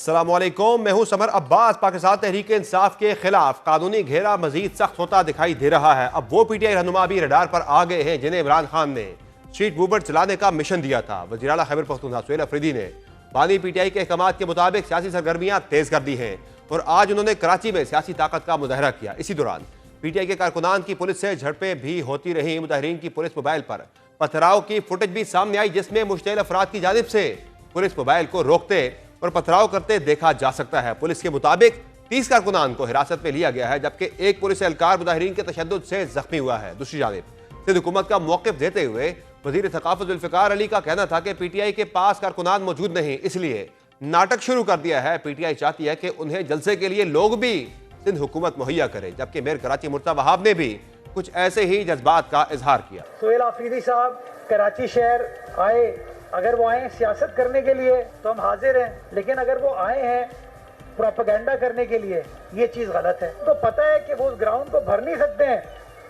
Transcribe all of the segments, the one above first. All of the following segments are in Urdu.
السلام علیکم، میں ہوں سمر عباس۔ پاکستان تحریک انصاف کے خلاف قانونی گھیرا مزید سخت ہوتا دکھائی دے رہا ہے۔ اب وہ پی ٹی آئی رہنما بھی ریڈار پر آ گئے ہیں جنہیں عمران خان نے اسٹریٹ موومنٹ چلانے کا مشن دیا تھا۔ وزیر اعلیٰ خیبر پختونخوا سہیل افریدی نے بانی پی ٹی آئی کے احکامات کے مطابق سیاسی سرگرمیاں تیز کر دی ہیں اور آج انہوں نے کراچی میں سیاسی طاقت کا مظاہرہ کیا۔ اسی دوران پی ٹی آئی کے کارکنان کی پولیس سے جھڑپیں بھی ہوتی رہیں۔ مظاہرین کی پولیس موبائل پر پتھراؤ کی فوٹیج بھی سامنے آئی جس میں مشتعل افراد کی جانب سے پولیس موبائل کو روکتے اور پتھراؤ کرتے دیکھا جا سکتا ہے۔ پولیس کے مطابق 30 کارکنان کو حراست میں لیا گیا ہے جبکہ ایک پولیس اہلکار مظاہرین کے تشدد سے زخمی ہوا ہے۔ دوسری جانب سندھ حکومت کا موقف دیتے ہوئے وزیر ثقافت ذوالفقار علی کا کہنا تھا کہ پی ٹی آئی کے پاس کارکنان موجود نہیں، اس لیے ناٹک شروع کر دیا ہے۔ پی ٹی آئی چاہتی ہے کہ انہیں جلسے کے لیے لوگ بھی سندھ حکومت مہیا کرے، جبکہ میئر کراچی مرتضی وہاب نے بھی کچھ ایسے ہی جذبات کا اظہار کیا۔ سہیل افریدی صاحب کراچی شہر آئے، اگر وہ آئے سیاست کرنے کے لیے تو ہم حاضر ہیں، لیکن اگر وہ آئے ہیں پروپیگنڈا کرنے کے لیے یہ چیز غلط ہے۔ تو پتہ ہے کہ وہ اس گراؤنڈ کو بھر نہیں سکتے ہیں،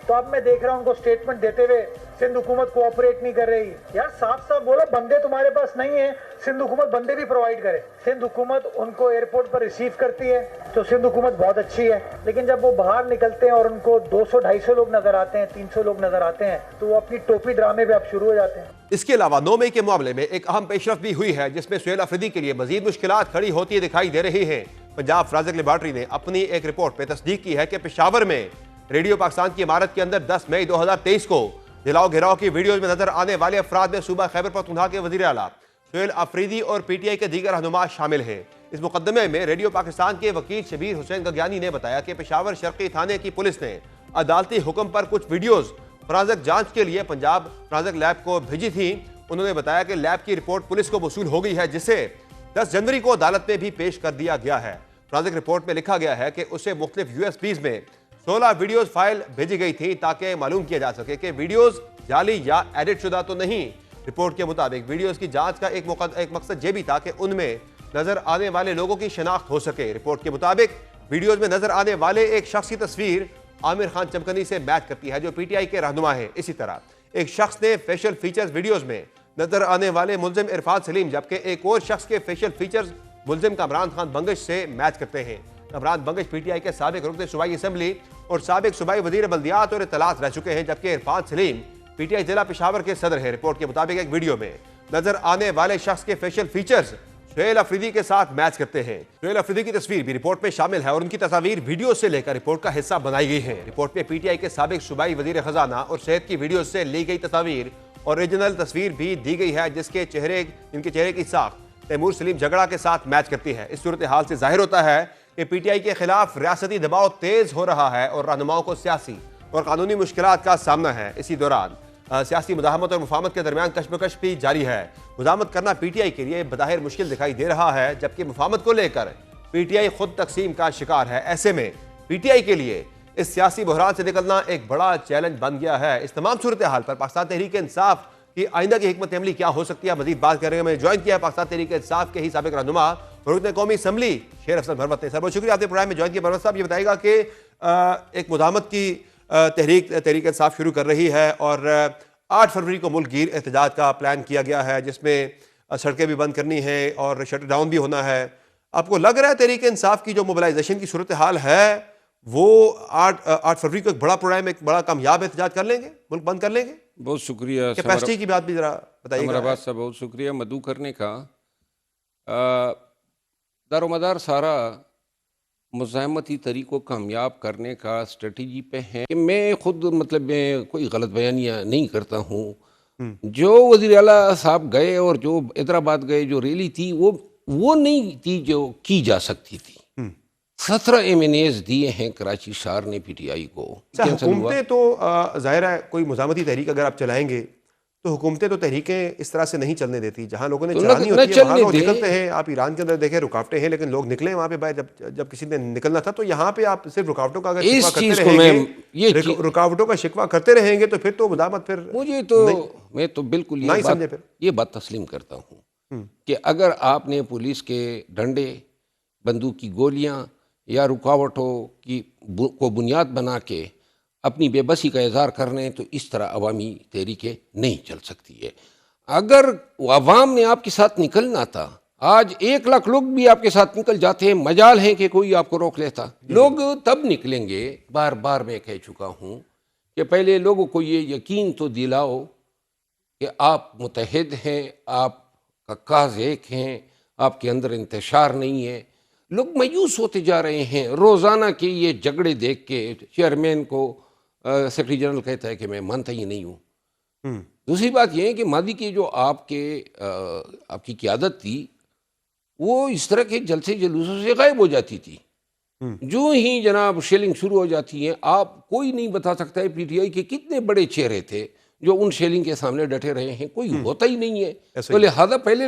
تو اب میں دیکھ رہا ہوں ان کو سٹیٹمنٹ دیتے ہوئے سندھ حکومت کوآپریٹ نہیں کر رہی۔ یار صاف صاف بولو، بندے تمہارے پاس نہیں ہیں، سندھ حکومت بندے بھی پرووائڈ کرے۔ سندھ حکومت ان کو ایئرپورٹ پر ریسیو کرتی ہے تو سندھ حکومت بہت اچھی ہے، لیکن جب وہ باہر نکلتے ہیں اور ان کو 200-250 لوگ نظر آتے ہیں، 300 لوگ نظر آتے ہیں، تو وہ اپنی ٹوپی ڈرامے پہ اب شروع ہو جاتے ہیں۔ اس کے علاوہ 9 مئی کے معاملے میں ایک اہم پیش رفت بھی ہوئی ہے جس میں سہیل افریدی کے لیے مزید مشکلات کھڑی ہوتی دکھائی دے رہی ہیں۔ پنجاب فرانزک لیبارٹری نے اپنی ایک رپورٹ پہ تصدیق کی ہے کہ پشاور میں ریڈیو پاکستان کی عمارت کے اندر 10 مئی 2023 کو جلاؤ گھیراؤ کی ویڈیوز میں نظر آنے والے افراد میں صوبہ خیبر پختونخوا کے وزیر اعلیٰ سہیل افریدی اور پی ٹی آئی کے دیگر رہنما شامل ہیں۔ اس مقدمے میں ریڈیو پاکستان کے وکیل شبیر حسین گگیانی نے بتایا کہ پشاور شرقی تھانے کی پولیس نے عدالتی حکم پر کچھ ویڈیوز فرانزک جانچ کے لیے پنجاب فرانزک لیب کو بھیجی تھیں۔ انہوں نے بتایا کہ لیب کی رپورٹ پولیس کو موصول ہو گئی ہے جسے 10 جنوری کو عدالت میں بھی پیش کر دیا گیا ہے۔ فرانزک رپورٹ میں لکھا گیا ہے کہ اسے مختلف یو ایس پیز میں 16 ویڈیوز فائل بھیجی گئی تھی تاکہ معلوم کیا جا سکے کہ ویڈیوز جعلی یا ایڈٹ شدہ تو نہیں۔ رپورٹ کے مطابق ویڈیوز کی جانچ کا ایک مقصد یہ بھی تھا کہ ان میں نظر آنے والے لوگوں کی شناخت ہو سکے۔ رپورٹ کے مطابق ویڈیوز میں نظر آنے والے ایک شخص کی تصویر عامر خان چمکنی سے میچ کرتی ہے جو پی ٹی آئی کے رہنما ہیں۔ اسی طرح ایک شخص نے فیشل فیچرز ویڈیوز میں نظر آنے والے ملزم عرفان سلیم جبکہ ایک اور شخص کے فیشل فیچرز ملزم کامران خان بنگش سے میچ کرتے ہیں۔ Kamran Bangash P T I کے سابق رکن صوبائی اسمبلی اور سابق صوبائی وزیر بلدیات اور اطلاعات رہ چکے ہیں، جبکہ عرفان سلیم پی ٹی آئی ضلع پشاور کے صدر ہیں۔ رپورٹ کے مطابق ایک ویڈیو میں نظر آنے والے شخص کے فیشل فیچرز سہیل افریدی کے ساتھ میچ کرتے ہیں۔ سہیل افریدی کی تصویر بھی رپورٹ میں شامل ہے اور ان کی تصاویر ویڈیو سے لے کر رپورٹ کا حصہ بنائی گئی ہیں۔ رپورٹ میں پی ٹی آئی کے سابق صوبائی وزیر خزانہ اور صحت کی ویڈیو سے لی گئی تصاویر اور اوریجنل تصویر بھی دی گئی ہے جن کے چہرے کی ساخت تیمور سلیم جھگڑا کے ساتھ میچ کرتی ہے۔ اس صورتحال سے ظاہر ہوتا ہے کہ پی ٹی آئی کے خلاف ریاستی دباؤ تیز ہو رہا ہے اور رہنماؤں کو سیاسی اور قانونی مشکلات کا سامنا ہے۔ اسی دوران سیاسی مداحمت اور مفاہمت کے درمیان کشمکش بھی جاری ہے۔ مداحمت کرنا پی ٹی آئی کے لیے بظاہر مشکل دکھائی دے رہا ہے جبکہ مفاہمت کو لے کر پی ٹی آئی خود تقسیم کا شکار ہے۔ ایسے میں پی ٹی آئی کے لیے اس سیاسی بحران سے نکلنا ایک بڑا چیلنج بن گیا ہے۔ اس تمام صورتحال پر پاکستان تحریک انصاف کی آئندہ کی حکمت عملی کیا ہو سکتی ہے، مزید بات کرنے میں جوائن کیا ہے پاکستان تحریک انصاف کے ہی سابق رہنما رکن قومی اسمبلی شیر افضل بھروت نے۔ سر بہت شکریہ آپ نے پروگرام میں جوائن کیا۔ بھروت صاحب یہ بتائے گا کہ ایک مداحمت کی تحریک انصاف شروع کر رہی ہے اور 8 فروری کو ملک گیر احتجاج کا پلان کیا گیا ہے جس میں سڑکیں بھی بند کرنی ہے اور شٹ ڈاؤن بھی ہونا ہے۔ آپ کو لگ رہا ہے تحریک انصاف کی جو موبلائزیشن کی صورتحال ہے وہ 8 فروری کو ایک بڑا پروگرام، ایک بڑا کامیاب احتجاج کر لیں گے، ملک بند کر لیں گے؟ بہت شکریہ کیپیسٹی کی بات بھی ذرا بتائیے گا۔ عباس صاحب بہت شکریہ مدعو کرنے کا۔ دار و مدار سارا مزاحمتی طریقوں کامیاب کرنے کا اسٹریٹجی پہ ہے کہ میں خود میں کوئی غلط بیانیاں نہیں کرتا ہوں۔ جو وزیر اعلیٰ صاحب گئے اور جو حیدرآباد گئے جو ریلی تھی وہ نہیں تھی جو کی جا سکتی تھی۔ 17 M&As دیے ہیں کراچی شہر نے پی ٹی آئی کو۔ حکومتیں تو ظاہر ہے کوئی مزاحمتی تحریک اگر آپ چلائیں گے تو حکومتیں تو تحریکیں اس طرح سے نہیں چلنے دیتی، جہاں لوگوں نے چلانی ہوتی ہے وہاں لوگ نکلتے ہیں۔ آپ ایران کے اندر دیکھیں رکاوٹیں ہیں لیکن لوگ نکلے وہاں پہ بھائی جب کسی نے نکلنا تھا، تو یہاں پہ آپ صرف رکاوٹوں کا اگر شکوہ کرتے رہیں گے، رکاوٹوں کا شکوہ کرتے رہیں گے تو پھر تو مداحمت میں تو بالکل یہ بات تسلیم کرتا ہوں کہ اگر آپ نے پولیس کے ڈنڈے، بندوق کی گولیاں یا رکاوٹوں کو بنیاد بنا کے اپنی بے بسی کا اظہار کرنے تو اس طرح عوامی تحریکیں نہیں چل سکتی ہے۔ اگر عوام نے آپ کے ساتھ نکلنا تھا، آج 1 لاکھ لوگ بھی آپ کے ساتھ نکل جاتے ہیں، مجال ہیں کہ کوئی آپ کو روک لیتا. لوگ تب نکلیں گے، بار بار میں کہہ چکا ہوں کہ پہلے لوگوں کو یہ یقین تو دلاؤ کہ آپ متحد ہیں، آپ کا کاز ایک ہیں، آپ کے اندر انتشار نہیں ہے. لوگ مایوس ہوتے جا رہے ہیں روزانہ کے یہ جھگڑے دیکھ کے. چیئرمین کو سیکرٹری جنرل کہتا ہے کہ میں مانتا ہی نہیں ہوں. دوسری بات یہ ہے کہ ماضی کی جو آپ کی قیادت تھی وہ اس طرح کے جلسے جلوسوں سے غائب ہو جاتی تھی. جو ہی جناب شیلنگ شروع ہو جاتی ہے، آپ کوئی نہیں بتا سکتا ہے پی ٹی آئی کے کتنے بڑے چہرے تھے جو ان شیلنگ کے سامنے ڈٹے رہے ہیں. کوئی ہوتا ہی نہیں ہے. تو لہذا پہلے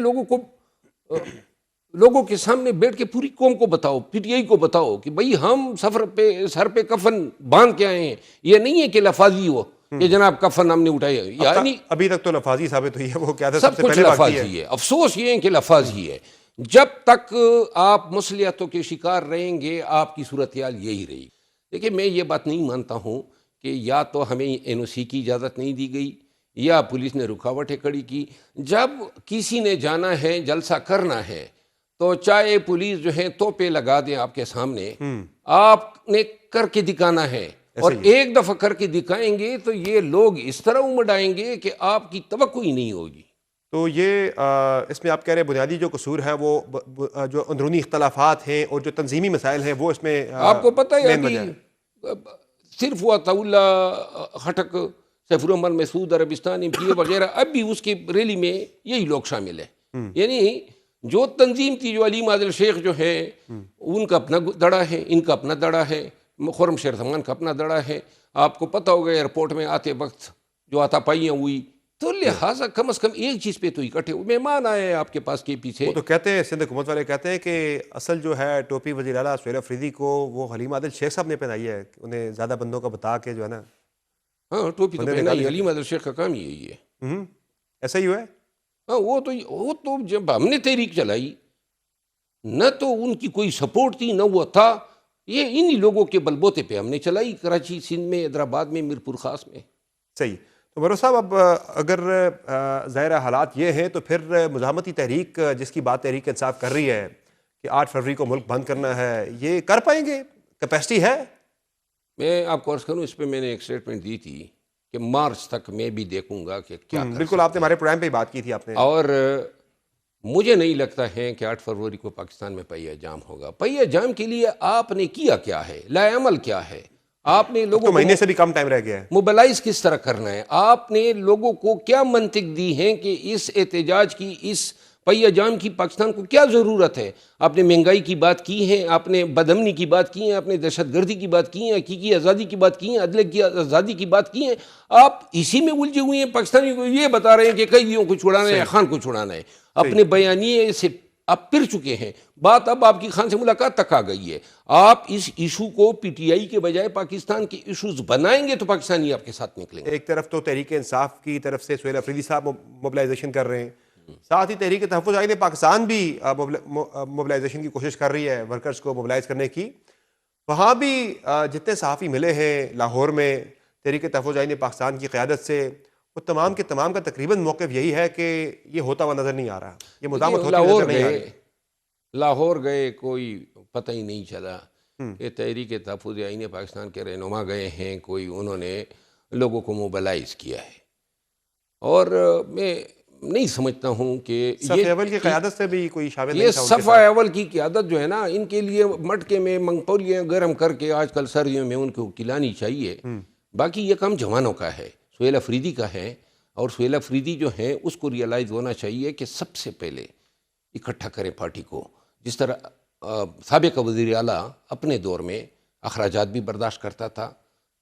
لوگوں کے سامنے بیٹھ کے پوری قوم کو بتاؤ، پی ٹی آئی کو بتاؤ کہ بھئی ہم سفر پہ سر پہ کفن باندھ کے آئے ہیں. یہ نہیں ہے کہ لفاظی ہو کہ جناب کفن ہم نے اٹھایا، یعنی ابھی تک تو لفاظی ثابت ہوئی ہے، وہ کیا تھا سب کچھ لفاظی ہے. افسوس یہ ہے کہ لفاظی ہے. جب تک آپ مصلیحتوں کے شکار رہیں گے آپ کی صورتحال یہی رہی. دیکھیں میں یہ بات نہیں مانتا ہوں کہ یا تو ہمیں این او سی کی اجازت نہیں دی گئی یا پولیس نے رکاوٹیں کھڑی کی. جب کسی نے جانا ہے جلسہ کرنا ہے تو چاہے پولیس جو ہے توپے لگا دیں آپ کے سامنے، آپ نے کر کے دکھانا ہے. اور ایک دفعہ کر کے دکھائیں گے تو یہ لوگ اس طرح امڑ آئیں گے کہ آپ کی توقع ہی نہیں ہوگی. تو یہ اس میں آپ کہہ رہے ہیں بنیادی جو قصور ہے وہ جو اندرونی اختلافات ہیں اور جو تنظیمی مسائل ہیں وہ اس میں آپ کو پتہ ہے کہ صرف وہ عطاءاللہ خٹک، سیف الرحمن مسعود عربستان ایم پی اے وغیرہ، اب بھی اس کی ریلی میں یہی لوگ شامل ہیں. یعنی جو تنظیم تھی، جو علیم عادل شیخ جو ہے ان کا اپنا دڑا ہے، ان کا اپنا دڑا ہے، خرم شیر زمان کا اپنا دڑا ہے. آپ کو پتہ ہوگا ایئرپورٹ میں آتے وقت جو آتا پائیاں ہوئی. تو لہٰذا کم از کم ایک چیز پہ تو اکٹھے ہوئے. مہمان آئے ہیں آپ کے پاس کے پیچھے. وہ تو کہتے ہیں، سندھ حکومت والے کہتے ہیں کہ اصل جو ہے ٹوپی وزیر اعلیٰ سہیل افریدی کو وہ حلیم عادل شیخ صاحب نے پہنائی ہے، انہیں زیادہ بندوں کا بتا کے جو ہے نا. ہاں ٹوپی تو پہنائی، علیم عادل شیخ کا کام یہی ہے. ایسا ہی ہوا ہے. ہاں وہ تو جب ہم نے تحریک چلائی نہ تو ان کی کوئی سپورٹ تھی نہ وہ تھا. یہ انہی لوگوں کے بل بوتے پہ ہم نے چلائی، کراچی، سندھ میں، حیدرآباد میں، میرپور خاص میں. صحیح. تو بروس صاحب اب اگر ظاہر حالات یہ ہیں تو پھر مزاحمتی تحریک جس کی بات تحریک انصاف کر رہی ہے کہ 8 فروری کو ملک بند کرنا ہے، یہ کر پائیں گے؟ کیپیسٹی ہے؟ میں آپ کو عرض کروں، اس پہ میں نے ایک سٹیٹمنٹ دی تھی کہ مارچ تک میں بھی دیکھوں گا کہ کیا. بالکل، آپ نے ہمارے پروگرام پہ ہی بات کی تھی آپ نے. اور مجھے نہیں لگتا ہے کہ 8 فروری کو پاکستان میں پہیہ جام ہوگا. پہیہ جام کے لیے آپ نے کیا ہے، لائے عمل کیا ہے؟ آپ نے لوگوں کو مہینے سے بھی کم ٹائم رہ گیا ہے. موبلائز کس طرح کرنا ہے؟ آپ نے لوگوں کو کیا منطق دی ہے کہ اس احتجاج کی، اس پہیہ جام کی پاکستان کو کیا ضرورت ہے؟ آپ نے مہنگائی کی بات کی ہے، آپ نے بدامنی کی بات کی ہے، آپ نے دہشت گردی کی بات کی ہے، حقیقی آزادی کی بات کی ہے، عدلیہ کی آزادی کی بات کی ہے. آپ اسی میں الجھے ہوئے ہیں. پاکستانی کو یہ بتا رہے ہیں کہ قیدیوں کو چھڑانا ہے، خان کو چھڑانا ہے. اپنے بیانیے سے آپ پھر چکے ہیں. بات اب آپ کی خان سے ملاقات تک آ گئی ہے. آپ اس ایشو کو پی ٹی آئی کے بجائے پاکستان کے ایشوز بنائیں گے تو پاکستانی آپ کے ساتھ نکلیں گے. ایک طرف تو تحریک انصاف کی طرف سے سہیل افریدی صاحب موبلائزیشن کر رہے ہیں، ساتھ ہی تحریک تحفظ آئین پاکستان بھی موبلائزیشن کی کوشش کر رہی ہے، ورکرز کو موبلائز کرنے کی. وہاں بھی جتنے صحافی ملے ہیں لاہور میں تحریک تحفظ آئین پاکستان کی قیادت سے، وہ تمام کے تمام کا تقریباً موقف یہی ہے کہ یہ ہوتا ہوا نظر نہیں آ رہا، یہ مزاحمت ہوتی نظر نہیں آ رہی. لاہور گئے، کوئی پتہ ہی نہیں چلا کہ تحریک تحفظ آئین پاکستان کے رہنما گئے ہیں، کوئی انہوں نے لوگوں کو موبلائز کیا ہے. اور میں نہیں سمجھتا ہوں کہ صف اول کی قیادت سے بھی کوئی شامل نہیں یہ تھا. صف اول کی قیادت جو ہے نا، ان کے لیے مٹکے میں منگپولیاں گرم کر کے آج کل سردیوں میں ان کو کھلانی چاہیے. باقی یہ کام جوانوں کا ہے، سہیل افریدی کا ہے. اور سہیل افریدی جو ہیں اس کو ریئلائز ہونا چاہیے کہ سب سے پہلے اکٹھا کریں پارٹی کو. جس طرح سابق وزیر اعلیٰ اپنے دور میں اخراجات بھی برداشت کرتا تھا،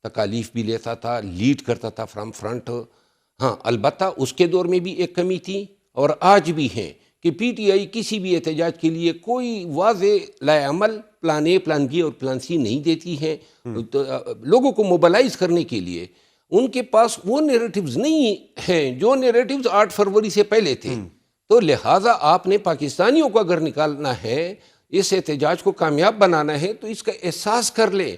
تکالیف بھی لیتا تھا، لیڈ کرتا تھا فرام فرنٹ. ہاں البتہ اس کے دور میں بھی ایک کمی تھی اور آج بھی ہیں کہ پی ٹی آئی کسی بھی احتجاج کے لیے کوئی واضح لائے عمل پلان اے، پلان بی اور پلان سی نہیں دیتی ہے. لوگوں کو موبلائز کرنے کے لیے ان کے پاس وہ نیریٹیوز نہیں ہیں جو نیریٹیوز 8 فروری سے پہلے تھے. تو لہٰذا آپ نے پاکستانیوں کو اگر نکالنا ہے، اس احتجاج کو کامیاب بنانا ہے، تو اس کا احساس کر لیں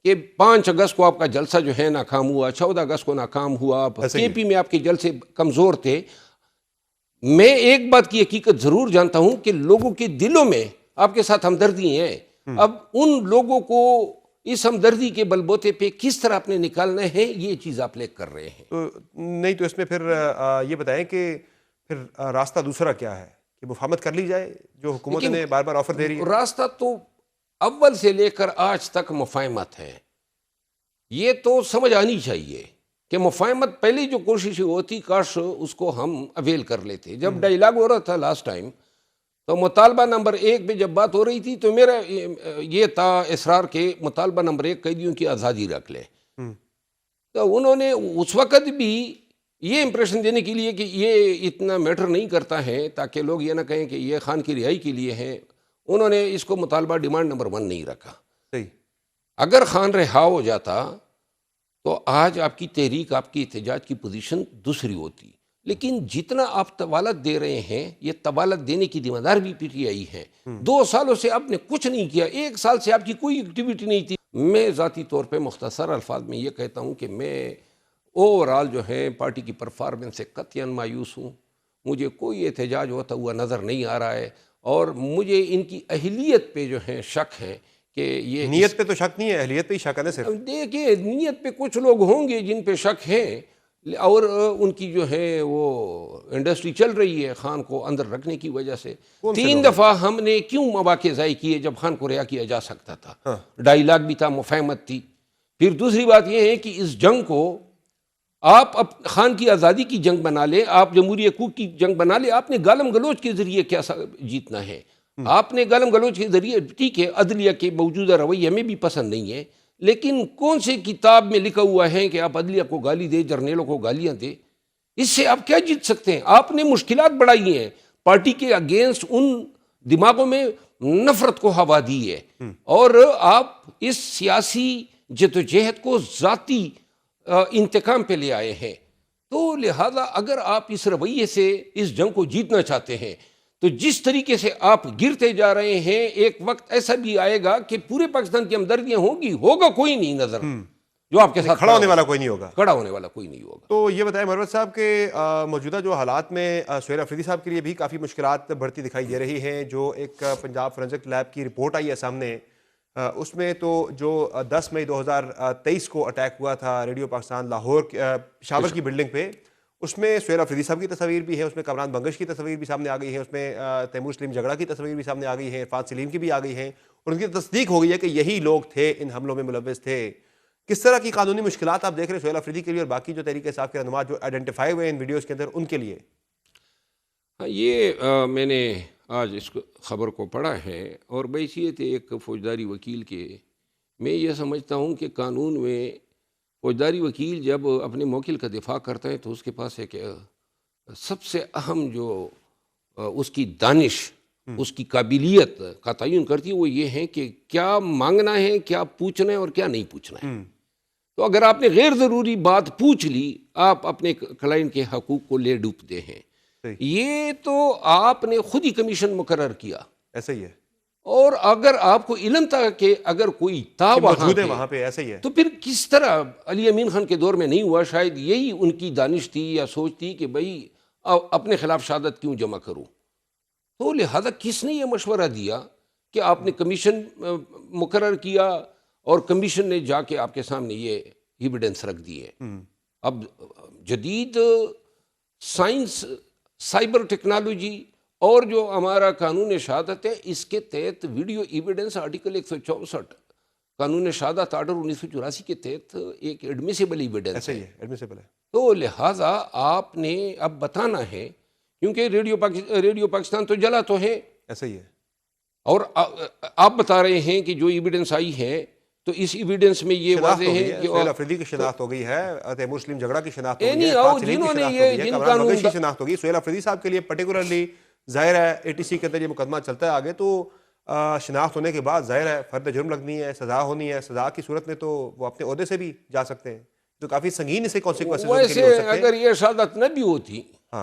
کہ 5 اگست کو آپ کا جلسہ جو ہے ناکام ہوا، 14 اگست کو ناکام ہوا، کے پی میں آپ کے جلسے کمزور تھے. میں ایک بات کی حقیقت ضرور جانتا ہوں کہ لوگوں کے دلوں میں آپ کے ساتھ ہمدردی ہیں. اب ان لوگوں کو اس ہمدردی کے بل بوتے پہ کس طرح اپنے نکالنا ہے یہ چیز آپ لے کر رہے ہیں. تو نہیں تو اس میں پھر یہ بتائیں کہ پھر راستہ دوسرا کیا ہے کہ مفاہمت کر لی جائے جو حکومت نے بار بار آفر دے رہی ہے؟ راستہ تو اول سے لے کر آج تک مفاہمت ہے. یہ تو سمجھ آنی چاہیے کہ مفاہمت پہلی جو کوشش ہوتی کاش اس کو ہم اویل کر لیتے. جب ڈائیلاگ ہو رہا تھا لاسٹ ٹائم تو مطالبہ نمبر 1 پہ جب بات ہو رہی تھی تو میرا یہ تھا اصرار کہ مطالبہ نمبر 1 قیدیوں کی آزادی رکھ لے. تو انہوں نے اس وقت بھی یہ امپریشن دینے کے لیے کہ یہ اتنا میٹر نہیں کرتا ہے تاکہ لوگ یہ نہ کہیں کہ یہ خان کی رہائی کے لیے ہے، انہوں نے اس کو مطالبہ ڈیمانڈ نمبر 1 نہیں رکھا. صحیح. اگر خان رہا ہو جاتا تو آج آپ کی تحریک، آپ کی احتجاج کی پوزیشن دوسری ہوتی. لیکن جتنا آپ طوالت دے رہے ہیں یہ طوالت دینے کی ذمہ دار بھی پی ٹی آئی ہے. 2 سالوں سے آپ نے کچھ نہیں کیا، 1 سال سے آپ کی کوئی ایکٹیویٹی نہیں تھی. میں ذاتی طور پہ مختصر الفاظ میں یہ کہتا ہوں کہ میں اوورآل جو ہے پارٹی کی پرفارمنس سے قطعاً مایوس ہوں. مجھے کوئی احتجاج ہوتا ہوا نظر نہیں آ رہا ہے اور مجھے ان کی اہلیت پہ جو ہے شک ہے کہ یہ نیت پہ تو شک نہیں ہے، اہلیت پہ ہی شک ہے نا صرف. دیکھیے نیت پہ کچھ لوگ ہوں گے جن پہ شک ہے اور ان کی جو ہے وہ انڈسٹری چل رہی ہے خان کو اندر رکھنے کی وجہ سے. 3 دفعہ ہم نے کیوں مواقع ضائع کیے جب خان کو رہا کیا جا سکتا تھا. ڈائیلاگ بھی تھا، مفاہمت تھی. پھر دوسری بات یہ ہے کہ اس جنگ کو آپ خان کی آزادی کی جنگ بنا لیں، آپ جمہوری حقوق کی جنگ بنا لیں. آپ نے گالم گلوچ کے ذریعے کیا جیتنا ہے؟ آپ نے گالم گلوچ کے ذریعے، ٹھیک ہے عدلیہ کے موجودہ رویے ہمیں بھی پسند نہیں ہے، لیکن کون سے کتاب میں لکھا ہوا ہے کہ آپ عدلیہ کو گالی دیں، جرنیلوں کو گالیاں دیں؟ اس سے آپ کیا جیت سکتے ہیں؟ آپ نے مشکلات بڑھائی ہیں، پارٹی کے اگینسٹ ان دماغوں میں نفرت کو ہوا دی ہے اور آپ اس سیاسی جدوجہد کو ذاتی انتقام پہ لے آئے ہیں. تو لہذا اگر آپ اس رویے سے اس جنگ کو جیتنا چاہتے ہیں تو جس طریقے سے آپ گرتے جا رہے ہیں ایک وقت ایسا بھی آئے گا کہ پورے پاکستان کی ہمدردیاں ہوں گی، ہوگا کوئی نہیں نظر جو آپ کے ساتھ کھڑا ہونے والا کوئی نہیں ہوگا. کھڑا ہونے والا کوئی نہیں ہوگا. تو یہ بتائیں مروت صاحب کہ موجودہ جو حالات میں سہیل افریدی صاحب کے لیے بھی کافی مشکلات بڑھتی دکھائی دے رہی ہیں. جو ایک پنجاب فورینسک لیب کی رپورٹ آئی ہے سامنے، اس میں تو جو 10 مئی 2023 کو اٹیک ہوا تھا ریڈیو پاکستان لاہور پشاور کی بلڈنگ پہ، اس میں سہیل افریدی صاحب کی تصاویر بھی ہیں، اس میں کامران بنگش کی تصاویر بھی سامنے آ گئی ہیں، اس میں تیمور سلیم جھگڑا کی تصاویر بھی سامنے آ گئی ہیں، عرفات سلیم کی بھی آ گئی ہیں اور ان کی تصدیق ہو گئی ہے کہ یہی لوگ تھے ان حملوں میں ملوث تھے. کس طرح کی قانونی مشکلات آپ دیکھ رہے ہیں سہیل افریدی کے لیے اور باقی جو تحریک انصاف کے رہنما جو آئیڈینٹیفائی ہوئے ان ویڈیوز کے اندر ان کے لیے؟ یہ میں نے آج اس خبر کو پڑھا ہے اور بحیثیت ایک فوجداری وکیل کے میں یہ سمجھتا ہوں کہ قانون میں فوجداری وکیل جب اپنے موکل کا دفاع کرتا ہے تو اس کے پاس ایک سب سے اہم جو اس کی دانش، اس کی قابلیت کا تعین کرتی ہے وہ یہ ہے کہ کیا مانگنا ہے، کیا پوچھنا ہے اور کیا نہیں پوچھنا ہے. تو اگر آپ نے غیر ضروری بات پوچھ لی آپ اپنے کلائنٹ کے حقوق کو لے ڈوبتے ہیں. یہ تو آپ نے خود ہی کمیشن مقرر کیا، ایسا ہی ہے. اور اگر آپ کو علم تھا کہ اگر کوئی تھا وہاں پہ ایسا ہی ہے تو پھر کس طرح علی امین خان کے دور میں نہیں ہوا؟ شاید یہی ان کی دانش تھی یا سوچ تھی کہ بھئی اپنے خلاف شہادت کیوں جمع کروں. تو لہذا کس نے یہ مشورہ دیا کہ آپ نے کمیشن مقرر کیا اور کمیشن نے جا کے آپ کے سامنے یہ ایویڈنس رکھ دی ہے. اب جدید سائنس، سائبر ٹیکنالوجی اور جو ہمارا قانون شہادت ہے اس کے تحت ویڈیو ایویڈنس آرٹیکل 164 قانون شہادت آرڈر 1984 کے تحت ایک ایڈمیسیبل ایویڈنس ہے. تو لہٰذا آپ نے اب بتانا ہے کیونکہ ریڈیو پاکستان تو جلا تو ہے، ایسا ہی ہے، اور آپ بتا رہے ہیں کہ جو ایویڈنس آئی ہے تو اس ایویڈنس میں یہ واضح ہے کہ سہیل افریدی کی شناخت ہو گئی ہے، تیمور سلیم جھگڑا کی شناخت ہو گئی ہے، جنہوں نے یہ جن کامران بنگش کی شناخت ہو گئی. سہیل افریدی صاحب کے لیے پرٹیکولرلی ظاہر ہے ATC کے اندر یہ مقدمہ چلتا ہے آگے، تو شناخت ہونے کے بعد ظاہر ہے فرد جرم لگنی ہے، سزا ہونی ہے. سزا کی صورت میں تو وہ اپنے عہدے سے بھی جا سکتے ہیں، تو کافی سنگین اسے کانسیکوینسز ان کے لیے ہو سکتے ہیں. اگر یہ شہادت نہ بھی ہوتی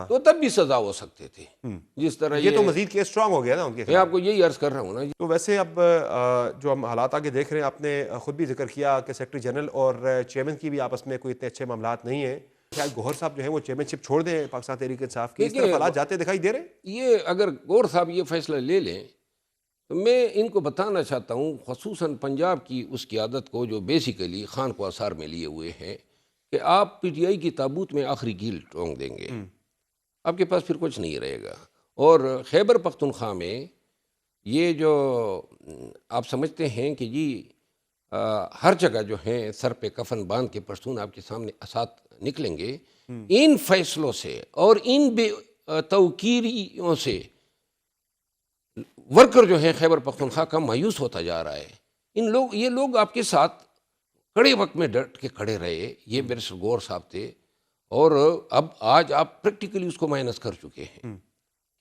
تو تب بھی سزا ہو سکتے تھے. جس طرح یہ تو مزید کیس سٹرانگ ہو گیا نا ان کے. میں آپ کو یہی عرض کر رہا ہوں نا. تو ویسے اب جو ہم حالات آگے دیکھ رہے ہیں، آپ نے خود بھی ذکر کیا کہ سیکرٹری جنرل اور چیئرمین کی بھی آپس میں کوئی اتنے اچھے معاملات نہیں ہیں. کیا گوہر صاحب جو ہیں وہ چیئرمین شپ چھوڑ دیں پاکستان تحریک انصاف کی؟ اس دیکھیے، طرف حالات جاتے دکھائی دے رہے ہیں؟ یہ اگر گور صاحب یہ فیصلہ لے لیں تو میں ان کو بتانا چاہتا ہوں، خصوصاً پنجاب کی اس قیادت کو جو بیسیکلی خان کو آثار میں لیے ہوئے ہیں، کہ آپ پی ٹی آئی کی تابوت میں آخری کیل ٹونگ دیں گے، آپ کے پاس پھر کچھ نہیں رہے گا۔ اور خیبر پختونخوا میں یہ جو آپ سمجھتے ہیں کہ جی ہر جگہ جو ہیں سر پہ کفن باندھ کے پشتون آپ کے سامنے اسات نکلیں گے، ان فیصلوں سے اور ان بے توقیریوں سے ورکر جو ہیں خیبر پختونخوا کا مایوس ہوتا جا رہا ہے۔ یہ لوگ آپ کے ساتھ کڑے وقت میں ڈٹ کے کھڑے رہے، یہ بیرسٹر گور صاحب تھے، اور اب آج آپ پریکٹیکلی اس کو مائنس کر چکے ہیں۔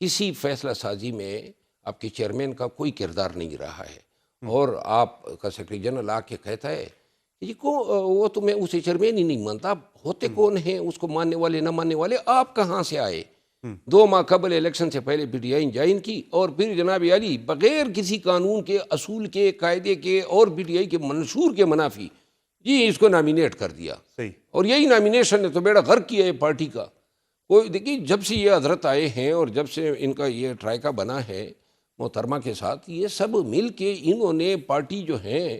کسی فیصلہ سازی میں آپ کے چیئرمین کا کوئی کردار نہیں رہا ہے، اور آپ کا سیکرٹری جنرل آ کے کہتا ہے کہ وہ تو میں اسے چیئرمین ہی نہیں مانتا، ہوتے کون ہیں اس کو ماننے والے نہ ماننے والے، آپ کہاں سے آئے؟ 2 ماہ قبل الیکشن سے پہلے پی ٹی آئی جوائن کی، اور پھر جناب علی بغیر کسی قانون کے، اصول کے، قاعدے کے اور پی ٹی آئی کے منشور کے منافی جی اس کو نامینیٹ کر دیا۔ صحیح۔ اور یہی نامینیشن نے تو بیڑا غرق کیا ہے پارٹی کا۔ کوئی دیکھیے، جب سے یہ حضرت آئے ہیں اور جب سے ان کا یہ ٹرائکا بنا ہے محترمہ کے ساتھ، یہ سب مل کے انہوں نے پارٹی جو ہیں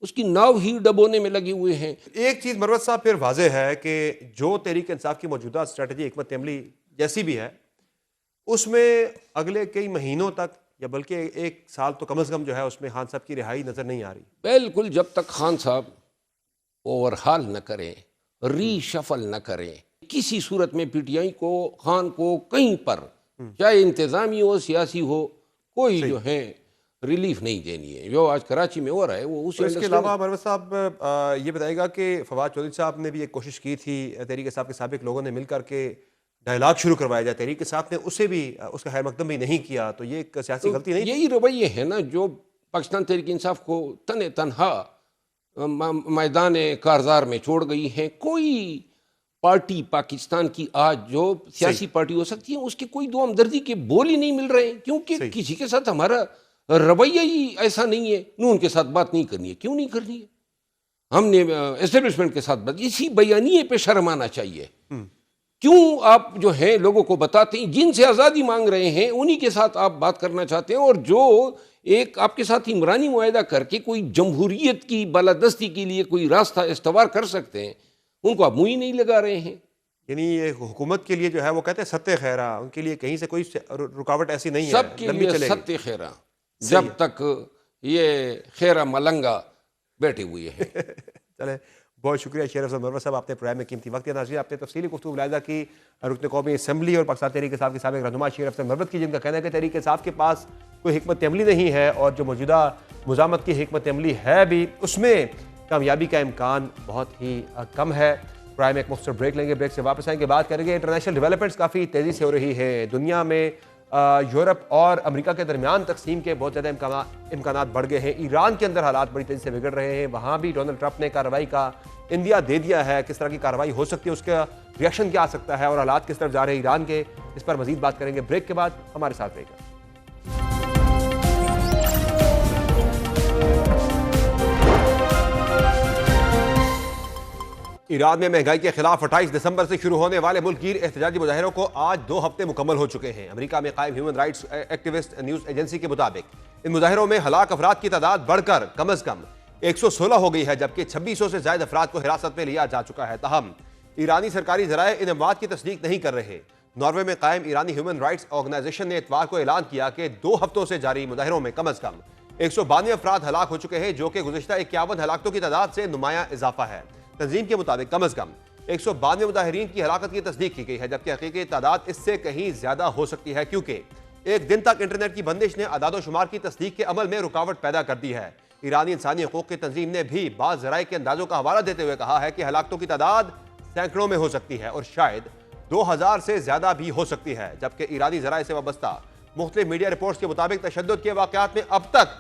اس کی ناؤ ہی ڈبونے میں لگے ہوئے ہیں۔ ایک چیز مروت صاحب پھر واضح ہے کہ جو تحریک انصاف کی موجودہ اسٹریٹجی حکمت عملی جیسی بھی ہے، اس میں اگلے کئی مہینوں تک یا بلکہ 1 سال تو کم از کم جو ہے اس میں خان صاحب کی رہائی نظر نہیں آ رہی۔ بالکل، جب تک خان صاحب اوور ہال نہ کریں، ری شفل نہ کریں، کسی صورت میں پی ٹی آئی کو، خان کو کہیں پر چاہے انتظامی ہو سیاسی ہو، کوئی جو ہے ریلیف نہیں دینی ہے۔ جو آج کراچی میں ہو رہا ہے وہ اس کے علاوہ مروت صاحب یہ بتائے گا کہ فواد چودھری صاحب نے بھی ایک کوشش کی تھی، تحریک انصاف کے سابق لوگوں نے مل کر کے ڈائلاگ شروع کروایا جائے، تحریک انصاف نے اسے بھی اس کا خیر مقدم بھی نہیں کیا، تو یہ ایک سیاسی غلطی نہیں؟ یہی رویے ہے نا جو پاکستان تحریک انصاف کو تنہا میدان کارزار میں چھوڑ گئی ہیں۔ کوئی پارٹی پاکستان کی آج جو سیاسی پارٹی ہو سکتی ہے، اس کے کوئی دو ہمدردی کے بول ہی نہیں مل رہے ہیں، کیونکہ کسی کے ساتھ ہمارا رویہ ہی ایسا نہیں ہے۔ ان کے ساتھ بات نہیں کرنی ہے، کیوں نہیں کرنی ہے؟ ہم نے اسٹیبلشمنٹ کے ساتھ بات، اسی بیانیے پہ شرم آنا چاہیے۔ کیوں آپ جو ہیں لوگوں کو بتاتے ہیں، جن سے آزادی مانگ رہے ہیں انہی کے ساتھ آپ بات کرنا چاہتے ہیں، اور جو ایک آپ کے ساتھ عمرانی معاہدہ کر کے کوئی جمہوریت کی بالادستی کے لیے کوئی راستہ استوار کر سکتے ہیں، ان کو آپ منہ ہی نہیں لگا رہے ہیں۔ یعنی یہ حکومت کے لیے جو ہے وہ کہتے ہیں ستہ خیرہ، ان کے لیے کہیں سے کوئی رکاوٹ ایسی نہیں ہے، سب کے لیے ستہ خیرہ، جب تک یہ خیرہ ملنگا بیٹھے ہوئے ہیں۔ چلے، بہت شکریہ شیر افضل مروت صاحب، آپ نے پروگرام میں قیمتی وقت دیا۔ ناظرین، آپ نے تفصیلی گفتگو ملاحظہ کی رکن قومی اسمبلی اور پاکستان تحریک انصاف کے سابق رہنما شیر افضل مروت کی، جن کا کہنا ہے کہ تحریک انصاف کے پاس کوئی حکمت عملی نہیں ہے، اور جو موجودہ مزاحمت کی حکمت عملی ہے بھی، اس میں کامیابی کا امکان بہت ہی کم ہے۔ پروگرام میں ایک مختصر بریک لیں گے، بریک سے واپس آئیں گے، بات کریں گے انٹرنیشنل ڈیولپمنٹس کافی تیزی سے ہو رہی ہے دنیا میں۔ یورپ اور امریکہ کے درمیان تقسیم کے بہت زیادہ امکانات بڑھ گئے ہیں۔ ایران کے اندر حالات بڑی تیزی سے بگڑ رہے ہیں، وہاں بھی ڈونلڈ ٹرمپ نے کارروائی کا اندیا دے دیا ہے۔ کس طرح کی کارروائی ہو سکتی ہے، اس کا ریئیکشن کیا آ سکتا ہے، اور حالات کس طرف جا رہے ہیں ایران کے، اس پر مزید بات کریں گے بریک کے بعد۔ ہمارے ساتھ رہے گا۔ ایران میں مہنگائی کے خلاف 28 دسمبر سے شروع ہونے والے ملک گیر احتجاجی مظاہروں کو آج 2 ہفتے مکمل ہو چکے ہیں۔ امریکہ میں قائم human rights activist news agency کے مطابق ان مظاہروں میں ہلاک افراد کی تعداد بڑھ کر کم از کم 116 ہو گئی ہے، جبکہ 2600 سے زائد افراد کو حراست میں لیا جا چکا ہے۔ تاہم ایرانی سرکاری ذرائع ان اموات کی تصدیق نہیں کر رہے۔ ناروے میں قائم ایرانی ہیومن رائٹس آرگنائزیشن نے اتوار کو اعلان کیا کہ 2 ہفتوں سے جاری مظاہروں میں کم از کم 192 افراد ہلاک ہو چکے ہیں، جو کہ گزشتہ 51 ہلاکتوں کی تعداد سے نمایاں اضافہ ہے۔ تنظیم کے مطابق کم از کم 192 مظاہرین کی ہلاکت کی تصدیق کی گئی ہے، جبکہ حقیقی تعداد اس سے کہیں زیادہ ہو سکتی ہے، کیونکہ ایک دن تک انٹرنیٹ کی بندش نے اعداد و شمار کی تصدیق کے عمل میں رکاوٹ پیدا کر دی ہے۔ ایرانی انسانی حقوق کی تنظیم نے بھی بعض ذرائع کے اندازوں کا حوالہ دیتے ہوئے کہا ہے کہ ہلاکتوں کی تعداد سینکڑوں میں ہو سکتی ہے اور شاید 2000 سے زیادہ بھی ہو سکتی ہے، جبکہ ایرانی ذرائع سے وابستہ مختلف میڈیا رپورٹس کے مطابق تشدد کے واقعات میں اب تک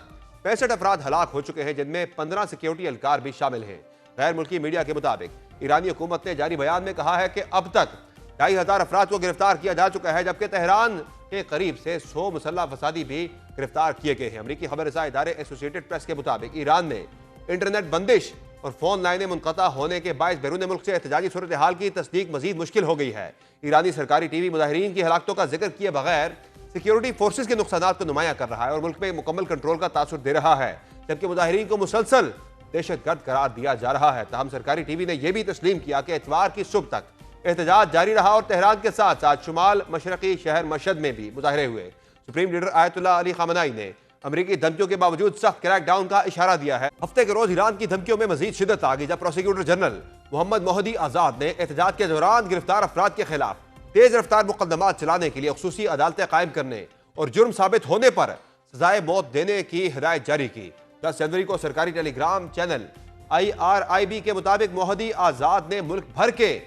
65 افراد ہلاک ہو چکے ہیں، جن میں 15 سیکیورٹی اہلکار بھی شامل ہیں۔ غیر ملکی میڈیا کے مطابق ایرانی حکومت نے جاری بیان میں کہا ہے کہ اب تک 2500 افراد کو گرفتار کیا جا چکا ہے، جبکہ تہران کے قریب سے 100 مسلح فسادی بھی گرفتار کیے گئے ہیں۔ امریکی خبر رساں ادارے ایسوسی ایٹڈ پریس کے مطابق ایران نے انٹرنیٹ بندش اور فون لائنیں منقطع ہونے کے باعث بیرون ملک سے احتجاجی صورتحال کی تصدیق مزید مشکل ہو گئی ہے۔ ایرانی سرکاری ٹی وی مظاہرین کی ہلاکتوں کا ذکر کیے بغیر سیکیورٹی فورسز کے نقصانات کو نمایاں کر رہا ہے اور ملک میں مکمل کنٹرول کا تاثر دے رہا ہے، جبکہ مظاہرین کو مسلسل دہشت گرد قرار دیا جا رہا ہے۔ تاہم سرکاری ٹی وی نے یہ بھی تسلیم کیا کہ اتوار کی صبح تک احتجاج جاری رہا اور تہران کے ساتھ ساتھ شمال مشرقی شہر مشہد میں بھی مظاہرے ہوئے۔ سپریم لیڈر آیت اللہ علی خامنائی نے امریکی دھمکیوں کے باوجود سخت کریک ڈاؤن کا اشارہ دیا ہے۔ ہفتے کے روز ایران کی دھمکیوں میں مزید شدت آ گئی جب پروسیکیوٹر جنرل محمد موہدی آزاد نے احتجاج کے دوران گرفتار افراد کے خلاف تیز رفتار مقدمات چلانے کے لیے خصوصی عدالتیں قائم کرنے اور جرم ثابت ہونے پر سزائے موت دینے کی ہدایت جاری کی۔ 10 جنوری کو سرکاری ٹیلی گرام چینل IRIB کے مطابق موہدی آزاد نے ملک بھر کے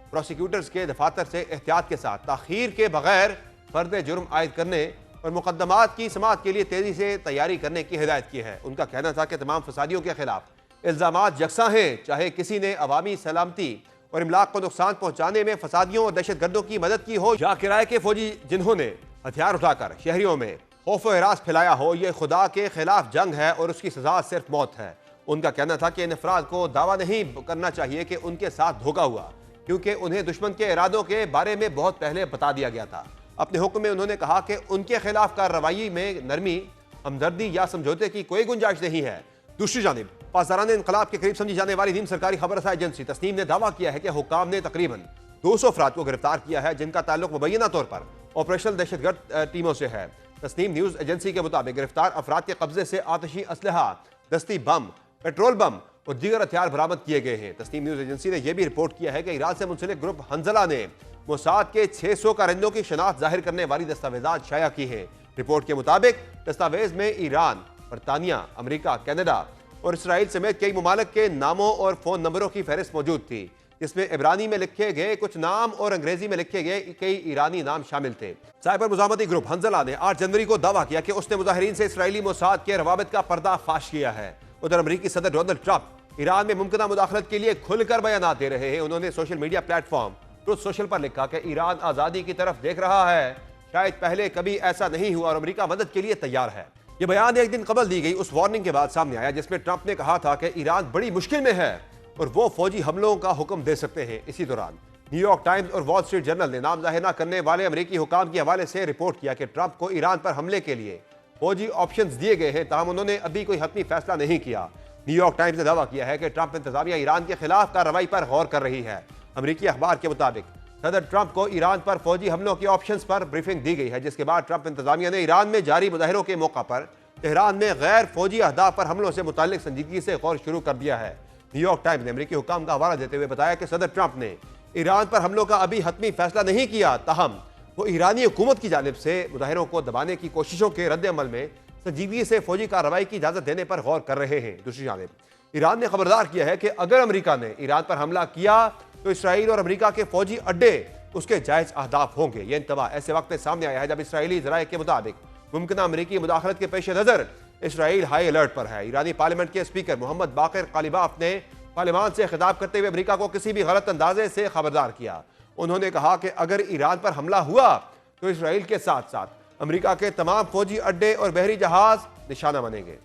پروسیکیوٹرز کے دفاتر سے احتیاط کے ساتھ تاخیر کے بغیر فرد جرم عائد کرنے اور مقدمات کی سماعت کے لیے تیزی سے تیاری کرنے کی ہدایت کی ہے۔ ان کا کہنا تھا کہ تمام فسادیوں کے خلاف الزامات یکساں ہیں، چاہے کسی نے عوامی سلامتی اور املاک کو نقصان پہنچانے میں فسادیوں اور دہشت گردوں کی مدد کی ہو یا کرائے کے فوجی جنہوں نے ہتھیار اٹھا کر شہریوں میں خوف و ہراس پھیلایا ہو، یہ خدا کے خلاف جنگ ہے اور اس کی سزا صرف موت ہے۔ ان کا کہنا تھا کہ ان افراد کو دعویٰ نہیں کرنا چاہیے کہ ان کے ساتھ دھوکہ ہوا، کیونکہ انہیں دشمن کے ارادوں کے بارے میں بہت پہلے بتا دیا گیا تھا۔ اپنے حکم میں انہوں نے کہا کہ ان کے خلاف کارروائی میں نرمی، ہمدردی یا سمجھوتے کی کوئی گنجائش نہیں ہے۔ دوسری جانب پاسداران انقلاب کے قریب سمجھی جانے والی نیم سرکاری خبر رساں ایجنسی تسنیم نے دعویٰ کیا ہے کہ حکام نے تقریباً 200 افراد کو گرفتار کیا ہے جن کا تعلق مبینہ طور پر آپریشنل دہشت گرد ٹیموں سے ہے۔ تسنیم نیوز ایجنسی کے مطابق گرفتار افراد کے قبضے سے آتشی اسلحہ، دستی بم، پیٹرول بم اور دیگر ہتھیار برآمد کیے گئے ہیں۔ تسنیم نیوز ایجنسی نے یہ بھی رپورٹ کیا ہے کہ ایران سے منسلک گروپ حنزلہ نے موساد کے 600 کارندوں کی شناخت ظاہر کرنے والی دستاویزات شائع کی ہیں۔ رپورٹ کے مطابق دستاویز میں ایران، برطانیہ، امریکہ، کینیڈا اور اسرائیل سمیت کئی ممالک کے ناموں اور فون نمبروں کی فہرست موجود تھی، جس میں عبرانی میں لکھے گئے کچھ نام اور انگریزی میں لکھے گئے کئی ایرانی نام شامل تھے۔ سائبر مزاحمتی گروپ حنزلہ نے 8 جنوری کو دعویٰ کیا کہ اس نے مظاہرین سے اسرائیلی موساد کے روابط کا پردہ فاش کیا ہے۔ ادھر امریکی صدر ڈونلڈ ٹرمپ ایران میں ممکنہ مداخلت کے لیے کھل کر بیانات دے رہے ہیں۔ انہوں نے social media platform Truth Social پر لکھا کہ ایران آزادی کی طرف دیکھ رہا ہے، شاید پہلے کبھی ایسا نہیں ہوا اور امریکہ مدد کے لیے تیار ہے۔ یہ بیان ایک دن قبل دی گئی اس وارننگ کے بعد سامنے آیا جس میں ٹرمپ نے کہا تھا کہ ایران بڑی مشکل میں ہے اور وہ فوجی حملوں کا حکم دے سکتے ہیں۔ اسی دوران نیو یارک ٹائمز اور وال اسٹریٹ جرنل نے نام ظاہر نہ کرنے والے امریکی حکام کے حوالے سے رپورٹ کیا کہ ٹرمپ کو ایران پر حملے کے لیے فوجی آپشنز دیے گئے ہیں، تاہم انہوں نے ابھی کوئی حتمی فیصلہ نہیں کیا۔ نیو یارک ٹائمز نے دعویٰ کیا ہے کہ ٹرمپ انتظامیہ ایران کے خلاف کارروائی پر غور کر رہی ہے۔ امریکی اخبار کے مطابق صدر ٹرمپ کو ایران پر فوجی حملوں کی آپشنز پر بریفنگ دی گئی ہے، جس کے بعد ٹرمپ انتظامیہ نے ایران میں جاری مظاہروں کے موقع پر تہران میں غیر فوجی اہداف پر حملوں سے متعلق سنجیدگی سے غور شروع کر دیا ہے۔ نیو یارک ٹائمز نے امریکی حکام کا حوالہ دیتے ہوئے بتایا کہ صدر ٹرمپ نے ایران پر حملوں کا ابھی حتمی فیصلہ نہیں کیا، تاہم وہ ایرانی حکومت کی جانب سے مظاہروں کو دبانے کی کوششوں کے رد عمل میں سنجیدگی سے فوجی کارروائی کی اجازت دینے پر غور کر رہے ہیں۔ دوسری جانب ایران نے خبردار کیا ہے کہ اگر امریکہ نے ایران پر حملہ کیا تو اسرائیل اور امریکہ کے فوجی اڈے اس کے جائز اہداف ہوں گے۔ یہ انتباہ ایسے وقت میں سامنے آیا ہے جب اسرائیلی ذرائع کے مطابق ممکنہ امریکی مداخلت کے پیش نظر اسرائیل ہائی الرٹ پر ہے۔ ایرانی پارلیمنٹ کے اسپیکر محمد باقر قالیباف نے پارلیمان سے خطاب کرتے ہوئے امریکہ کو کسی بھی غلط اندازے سے خبردار کیا۔ انہوں نے کہا کہ اگر ایران پر حملہ ہوا تو اسرائیل کے ساتھ ساتھ امریکہ کے تمام فوجی اڈے اور بحری جہاز نشانہ بنیں گے۔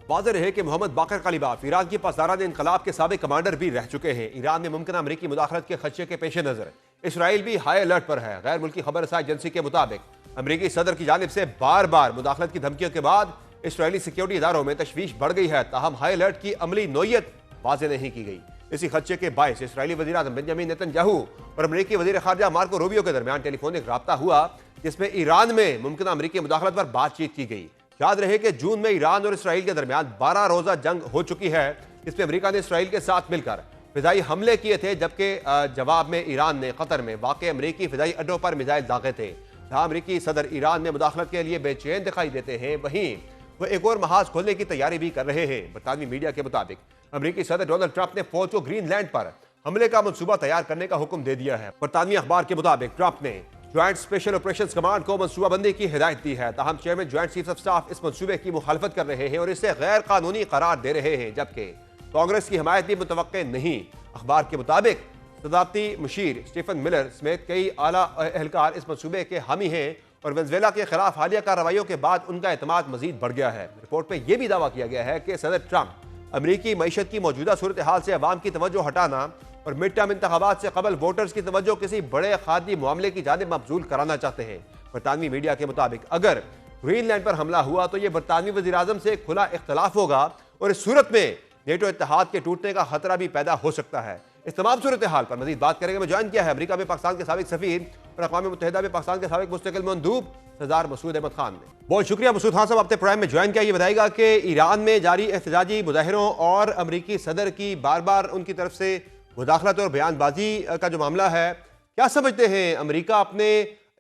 واضح ہے کہ محمد باقر قالیباف ایران کی پاسداران انقلاب کے سابق کمانڈر بھی رہ چکے ہیں۔ ایران میں ممکنہ امریکی مداخلت کے خدشے کے پیش نظر اسرائیل بھی ہائی الرٹ پر ہے۔ غیر ملکی خبر رساں ایجنسی کے مطابق امریکی صدر کی جانب سے بار بار مداخلت کی دھمکیوں کے بعد اسرائیلی سیکیورٹی اداروں میں تشویش بڑھ گئی ہے، تاہم ہائی الرٹ کی عملی نوعیت واضح نہیں کی گئی۔ اسی خدشے کے باعث اسرائیلی وزیر اعظم بنجامین نیتن یاہو اور امریکی وزیر خارجہ مارکو روبیو کے درمیان ٹیلی فونک رابطہ ہوا، جس میں ایران میں ممکنہ امریکی مداخلت پر بات چیت کی گئی۔ یاد رہے کہ جون میں ایران اور اسرائیل کے درمیان 12 روزہ جنگ ہو چکی ہے، جس میں امریکہ نے اسرائیل کے ساتھ مل کر فضائی حملے کیے تھے، جبکہ جواب میں ایران نے قطر میں واقع امریکی فضائی اڈوں پر میزائل داغے تھے۔ جہاں امریکی صدر ایران میں مداخلت کے لیے بے چین دکھائی دیتے ہیں، وہیں وہ ایک اور محاذ کھولنے کی تیاری بھی کر رہے ہیں۔ برطانوی میڈیا کے مطابق امریکی صدر ڈونلڈ ٹرمپ نے فوج کو گرین لینڈ پر حملے کا منصوبہ تیار کرنے کا حکم دے دیا ہے۔ برطانوی اخبار کے مطابق ٹرمپ نے جوائنٹ اسپیشل آپریشنز کمانڈ کو منصوبہ بندی کی ہدایت دی ہے، تاہم chairman joint chief of staff اس منصوبے کی مخالفت کر رہے ہیں اور اسے غیر قانونی قرار دے رہے ہیں، جبکہ کانگریس کی حمایت بھی متوقع نہیں۔ اخبار کے مطابق صدارتی مشیر اسٹیفن ملر سمیت کئی اعلیٰ اہلکار اس منصوبے کے حامی ہیں اور وینزویلا کے خلاف حالیہ کارروائیوں کے بعد ان کا اعتماد مزید بڑھ گیا ہے۔ رپورٹ میں یہ بھی دعویٰ کیا گیا ہے کہ صدر ٹرمپ امریکی معیشت کی موجودہ صورتحال سے عوام کی توجہ ہٹانا اور مڈ ٹرم انتخابات سے قبل ووٹرز کی توجہ کسی بڑے خارجی معاملے کی جانب مبذول کرانا چاہتے ہیں۔ برطانوی میڈیا کے مطابق اگر گرین لینڈ پر حملہ ہوا تو یہ برطانوی وزیراعظم سے کھلا اختلاف ہوگا اور اس صورت میں نیٹو اتحاد کے ٹوٹنے کا خطرہ بھی پیدا ہو سکتا ہے۔ اس تمام صورتحال پر مزید بات کریں گے۔ میں جوائن کیا ہے امریکہ میں پاکستان کے سابق سفیر اور اقوام متحدہ میں پاکستان کے سابق مستقل مندوب سردار مسعود احمد خان نے۔ بہت شکریہ مسعود خان صاحب، آپ نے پرائم میں جوائن کیا۔ یہ بتائیے گا کہ ایران میں جاری احتجاجی مظاہروں اور امریکی صدر کی بار بار ان کی طرف سے مداخلت اور بیان بازی کا جو معاملہ ہے، کیا سمجھتے ہیں امریکہ اپنے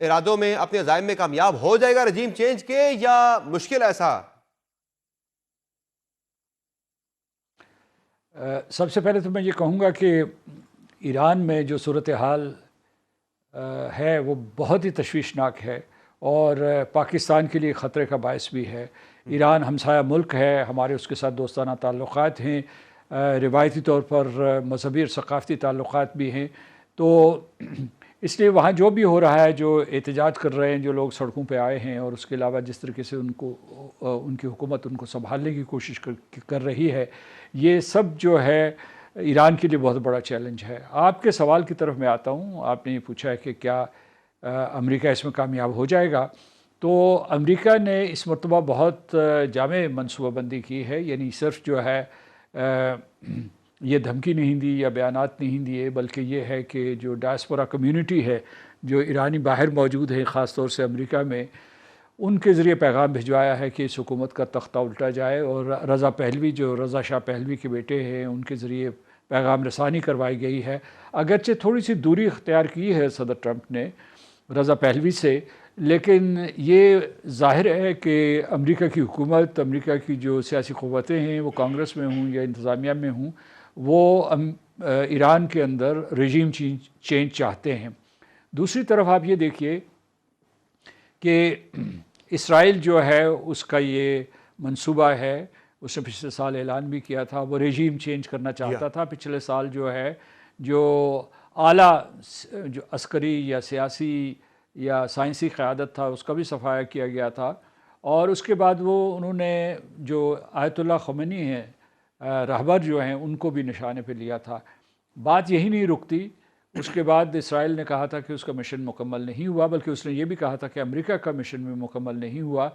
ارادوں میں، اپنے عزائم میں کامیاب ہو جائے گا رجیم چینج کے، یا مشکل ایسا؟ سب سے پہلے تو میں یہ کہوں گا کہ ایران میں جو صورتحال ہے وہ بہت ہی تشویشناک ہے اور پاکستان کے لیے خطرے کا باعث بھی ہے۔ ایران ہمسایہ ملک ہے، ہمارے اس کے ساتھ دوستانہ تعلقات ہیں، روایتی طور پر مذہبی اور ثقافتی تعلقات بھی ہیں، تو اس لیے وہاں جو بھی ہو رہا ہے، جو احتجاج کر رہے ہیں، جو لوگ سڑکوں پہ آئے ہیں، اور اس کے علاوہ جس طریقے سے ان کی حکومت ان کو سنبھالنے کی کوشش کر رہی ہے، یہ سب جو ہے ایران کے لیے بہت بڑا چیلنج ہے۔ آپ کے سوال کی طرف میں آتا ہوں، آپ نے یہ پوچھا ہے کہ کیا امریکہ اس میں کامیاب ہو جائے گا، تو امریکہ نے اس مرتبہ بہت جامع منصوبہ بندی کی ہے، یعنی صرف جو ہے یہ دھمکی نہیں دی یا بیانات نہیں دیے، بلکہ یہ ہے کہ جو ڈائسپورا کمیونٹی ہے، جو ایرانی باہر موجود ہے، خاص طور سے امریکہ میں، ان کے ذریعے پیغام بھجوایا ہے کہ اس حکومت کا تختہ الٹا جائے، اور رضا پہلوی جو رضا شاہ پہلوی کے بیٹے ہیں، ان کے ذریعے پیغام رسانی کروائی گئی ہے۔ اگرچہ تھوڑی سی دوری اختیار کی ہے صدر ٹرمپ نے رضا پہلوی سے، لیکن یہ ظاہر ہے کہ امریکہ کی حکومت، امریکہ کی جو سیاسی قوتیں ہیں، وہ کانگریس میں ہوں یا انتظامیہ میں ہوں، وہ ایران کے اندر رجیم چینج چاہتے ہیں۔ دوسری طرف آپ یہ دیکھیے کہ اسرائیل جو ہے اس کا یہ منصوبہ ہے، اس نے پچھلے سال اعلان بھی کیا تھا، وہ رجیم چینج کرنا چاہتا تھا۔ پچھلے سال جو ہے جو اعلیٰ جو عسکری یا سیاسی یا سائنسی قیادت تھا، اس کا بھی صفایا کیا گیا تھا، اور اس کے بعد انہوں نے جو آیت اللہ خمینی ہیں، رہبر جو ہیں، ان کو بھی نشانے پہ لیا تھا۔ بات یہی نہیں رکتی، اس کے بعد اسرائیل نے کہا تھا کہ اس کا مشن مکمل نہیں ہوا، بلکہ اس نے یہ بھی کہا تھا کہ امریکہ کا مشن بھی مکمل نہیں ہوا،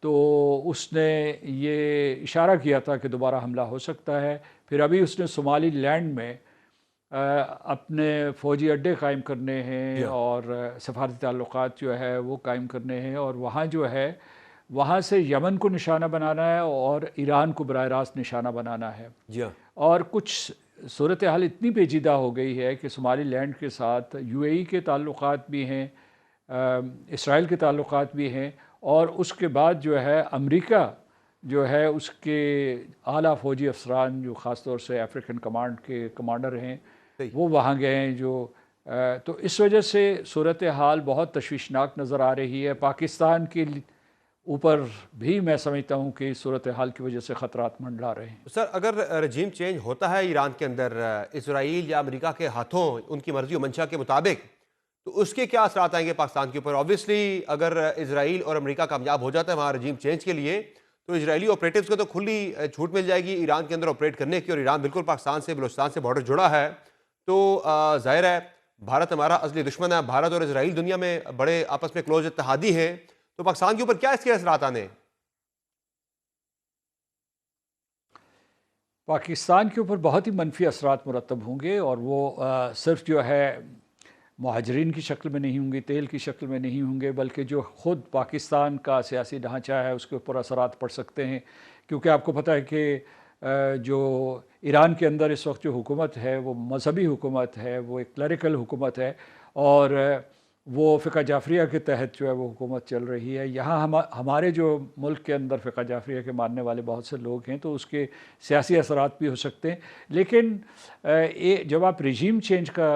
تو اس نے یہ اشارہ کیا تھا کہ دوبارہ حملہ ہو سکتا ہے۔ پھر ابھی اس نے صومالی لینڈ میں اپنے فوجی اڈے قائم کرنے ہیں اور سفارتی تعلقات جو ہے وہ قائم کرنے ہیں، اور وہاں جو ہے وہاں سے یمن کو نشانہ بنانا ہے اور ایران کو براہ راست نشانہ بنانا ہے۔ اور کچھ صورتحال اتنی پیچیدہ ہو گئی ہے کہ صومالی لینڈ کے ساتھ یو اے ای کے تعلقات بھی ہیں، اسرائیل کے تعلقات بھی ہیں، اور اس کے بعد جو ہے امریکہ جو ہے اس کے اعلیٰ فوجی افسران جو خاص طور سے افریقن کمانڈ کے کمانڈر ہیں، وہ وہاں گئے ہیں، تو اس وجہ سے صورتحال بہت تشویشناک نظر آ رہی ہے۔ پاکستان کے اوپر بھی میں سمجھتا ہوں کہ صورتحال کی وجہ سے خطرات منڈلا رہے ہیں۔ سر، اگر رجیم چینج ہوتا ہے ایران کے اندر اسرائیل یا امریکہ کے ہاتھوں، ان کی مرضی و منشا کے مطابق، تو اس کے کیا اثرات آئیں گے پاکستان کے اوپر؟ اوبویسلی اگر اسرائیل اور امریکہ کامیاب ہو جاتا ہے وہاں رجیم چینج کے لیے، تو اسرائیلی آپریٹیوز کو تو کھلی چھوٹ مل جائے گی ایران کے اندر آپریٹ کرنے کی، اور ایران بالکل پاکستان سے، بلوچستان سے بارڈر جڑا ہے، تو ظاہر ہے بھارت ہمارا اصلی دشمن ہے۔ بھارت اور اسرائیل دنیا میں بڑے آپس میں کلوز اتحادی ہیں، تو پاکستان کے اوپر کیا اس کے اثرات آنے؟ پاکستان کے اوپر بہت ہی منفی اثرات مرتب ہوں گے، اور وہ صرف جو ہے مہاجرین کی شکل میں نہیں ہوں گے، تیل کی شکل میں نہیں ہوں گے، بلکہ جو خود پاکستان کا سیاسی ڈھانچہ ہے اس کے اوپر اثرات پڑ سکتے ہیں، کیونکہ آپ کو پتہ ہے کہ جو ایران کے اندر اس وقت جو حکومت ہے وہ مذہبی حکومت ہے، وہ ایک کلریکل حکومت ہے، اور وہ فقہ جعفریہ کے تحت جو ہے وہ حکومت چل رہی ہے۔ یہاں ہمارے جو ملک کے اندر فقہ جعفریہ کے ماننے والے بہت سے لوگ ہیں، تو اس کے سیاسی اثرات بھی ہو سکتے ہیں، لیکن جب آپ رجیم چینج کا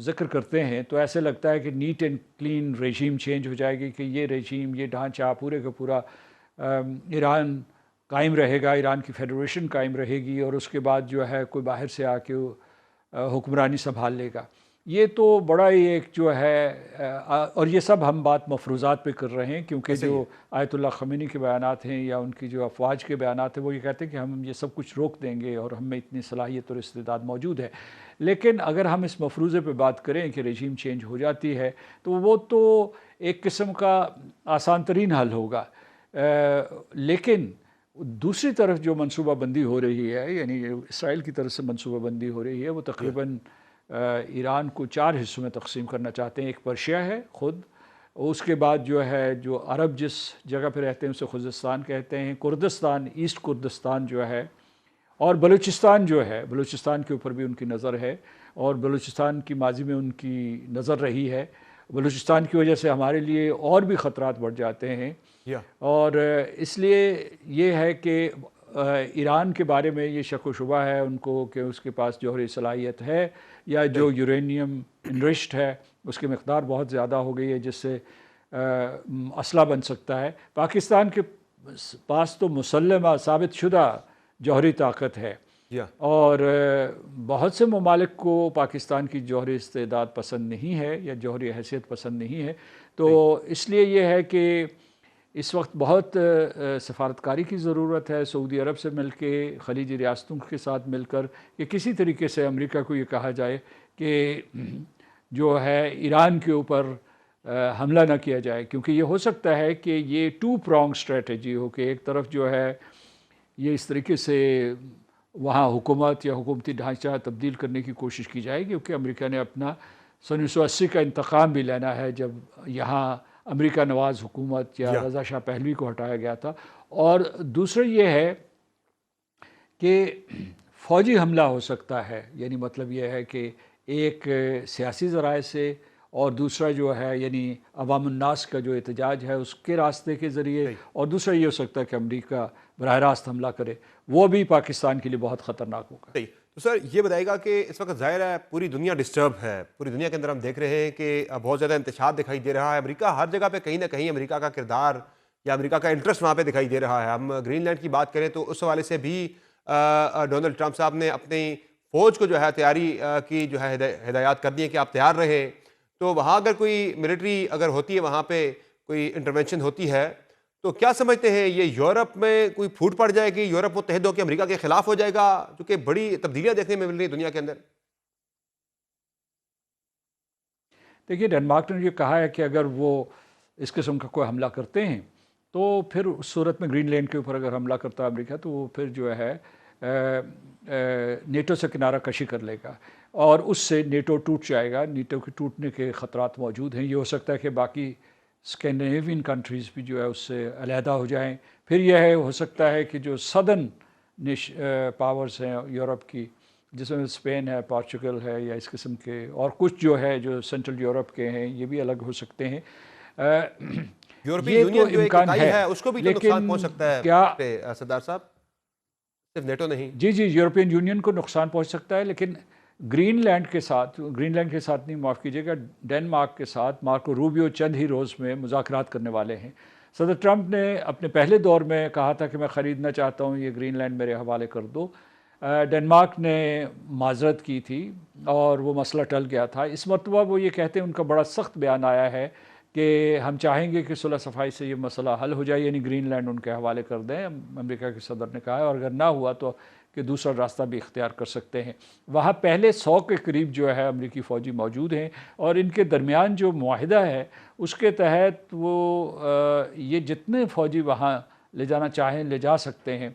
ذکر کرتے ہیں تو ایسے لگتا ہے کہ net and clean regime change ہو جائے گی، کہ یہ رجیم، یہ ڈھانچہ پورے کا پورا ایران قائم رہے گا، ایران کی فیڈریشن قائم رہے گی، اور اس کے بعد جو ہے کوئی باہر سے آ کے حکمرانی سنبھال لے گا۔ یہ تو بڑا ہی ایک جو ہے اور یہ سب ہم بات مفروضات پہ کر رہے ہیں، کیونکہ جو آیت اللہ خمینی کے بیانات ہیں یا ان کی جو افواج کے بیانات ہیں وہ یہ کہتے ہیں کہ ہم یہ سب کچھ روک دیں گے اور ہم میں اتنی صلاحیت اور استعداد موجود ہے. لیکن اگر ہم اس مفروضے پہ بات کریں کہ رجیم چینج ہو جاتی ہے تو وہ تو ایک قسم کا آسان ترین حل ہوگا، لیکن دوسری طرف جو منصوبہ بندی ہو رہی ہے، یعنی اسرائیل کی طرف سے منصوبہ بندی ہو رہی ہے، وہ تقریباً ایران کو 4 حصوں میں تقسیم کرنا چاہتے ہیں. ایک پرشیا ہے خود، اس کے بعد جو ہے جو عرب جس جگہ پہ رہتے ہیں اسے خوزستان کہتے ہیں، کردستان، ایسٹ کردستان جو ہے، اور بلوچستان جو ہے، بلوچستان کے اوپر بھی ان کی نظر ہے، اور بلوچستان کی ماضی میں ان کی نظر رہی ہے. بلوچستان کی وجہ سے ہمارے لیے اور بھی خطرات بڑھ جاتے ہیں، اور اس لیے یہ ہے کہ ایران کے بارے میں یہ شک و شبہ ہے ان کو کہ اس کے پاس جوہری صلاحیت ہے، یا جو یورینیم انرچڈ ہے اس کی مقدار بہت زیادہ ہو گئی ہے جس سے اسلحہ بن سکتا ہے. پاکستان کے پاس تو مسلمہ ثابت شدہ جوہری طاقت ہے، اور بہت سے ممالک کو پاکستان کی جوہری استعداد پسند نہیں ہے یا جوہری حیثیت پسند نہیں ہے. تو اس لیے یہ ہے کہ اس وقت بہت سفارتکاری کی ضرورت ہے، سعودی عرب سے مل کے، خلیجی ریاستوں کے ساتھ مل کر، کہ کسی طریقے سے امریکہ کو یہ کہا جائے کہ جو ہے ایران کے اوپر حملہ نہ کیا جائے، کیونکہ یہ ہو سکتا ہے کہ یہ 2 prong اسٹریٹجی ہو کہ ایک طرف جو ہے یہ اس طریقے سے وہاں حکومت یا حکومتی ڈھانچہ تبدیل کرنے کی کوشش کی جائے، کیونکہ امریکہ نے اپنا 1980 کا انتقام بھی لینا ہے جب یہاں امریکہ نواز حکومت یا رضا شاہ پہلوی کو ہٹایا گیا تھا. اور دوسرا یہ ہے کہ فوجی حملہ ہو سکتا ہے، یعنی مطلب یہ ہے کہ ایک سیاسی ذرائع سے، اور دوسرا جو ہے یعنی عوام الناس کا جو احتجاج ہے اس کے راستے کے ذریعے، اور دوسرا یہ ہو سکتا ہے کہ امریکہ براہ راست حملہ کرے، وہ بھی پاکستان کے لیے بہت خطرناک ہوگا. تو سر یہ بتائے گا کہ اس وقت ظاہر ہے پوری دنیا ڈسٹرب ہے، پوری دنیا کے اندر ہم دیکھ رہے ہیں کہ بہت زیادہ انتشار دکھائی دے رہا ہے. امریکہ ہر جگہ پہ کہیں نہ کہیں امریکہ کا کردار یا امریکہ کا انٹرسٹ وہاں پہ دکھائی دے رہا ہے. ہم گرین لینڈ کی بات کریں تو اس حوالے سے بھی ڈونلڈ ٹرمپ صاحب نے اپنی فوج کو جو ہے تیاری کی جو ہے ہدایات کر دی ہیں کہ آپ تیار رہیں. تو وہاں اگر کوئی ملٹری اگر ہوتی ہے، وہاں پہ کوئی انٹرونشن ہوتی ہے، تو کیا سمجھتے ہیں یہ یورپ میں کوئی پھوٹ پڑ جائے گی، یورپ متحد ہو کے امریکہ کے خلاف ہو جائے گا، جو کہ بڑی تبدیلیاں دیکھنے میں مل رہی ہیں دنیا کے اندر؟ دیکھیے ڈنمارک نے یہ کہا ہے کہ اگر وہ اس قسم کا کوئی حملہ کرتے ہیں تو پھر اس صورت میں گرین لینڈ کے اوپر اگر حملہ کرتا ہے امریکہ تو وہ پھر جو ہے نیٹو سے کنارہ کشی کر لے گا، اور اس سے نیٹو ٹوٹ جائے گا. نیٹو کے ٹوٹنے کے خطرات موجود ہیں. یہ ہو سکتا ہے کہ باقی اسکینڈینیوین کنٹریز بھی جو ہے اس سے علیحدہ ہو جائیں. پھر یہ ہے ہو سکتا ہے کہ جو سدرن پاورز ہیں یورپ کی، جس میں اسپین ہے، پورچوگل ہے، یا اس قسم کے اور کچھ جو ہے جو سینٹرل یورپ کے ہیں، یہ بھی الگ ہو سکتے ہیں. یورپی یونین جو ایک اکائی ہے اس کو بھی تو نقصان پہنچ سکتا ہے کیا سردار صاحب؟ صرف نیٹو نہیں. جی یورپین یونین کو نقصان پہنچ سکتا ہے، لیکن گرین لینڈ کے ساتھ نہیں، معاف کیجیے گا، ڈنمارک کے ساتھ مارکو روبیو چند ہی روز میں مذاکرات کرنے والے ہیں. صدر ٹرمپ نے اپنے پہلے دور میں کہا تھا کہ میں خریدنا چاہتا ہوں، یہ گرین لینڈ میرے حوالے کر دو. ڈنمارک نے معذرت کی تھی اور وہ مسئلہ ٹل گیا تھا. اس مرتبہ وہ یہ کہتے ہیں، ان کا بڑا سخت بیان آیا ہے کہ ہم چاہیں گے کہ صلح صفائی سے یہ مسئلہ حل ہو جائے، یعنی گرین لینڈ ان کے حوالے کر دیں. امریکہ کے صدر نے کہا ہے، اور اگر نہ ہوا تو کہ دوسرا راستہ بھی اختیار کر سکتے ہیں. وہاں پہلے 100 کے قریب جو ہے امریکی فوجی موجود ہیں، اور ان کے درمیان جو معاہدہ ہے اس کے تحت وہ یہ جتنے فوجی وہاں لے جانا چاہیں لے جا سکتے ہیں.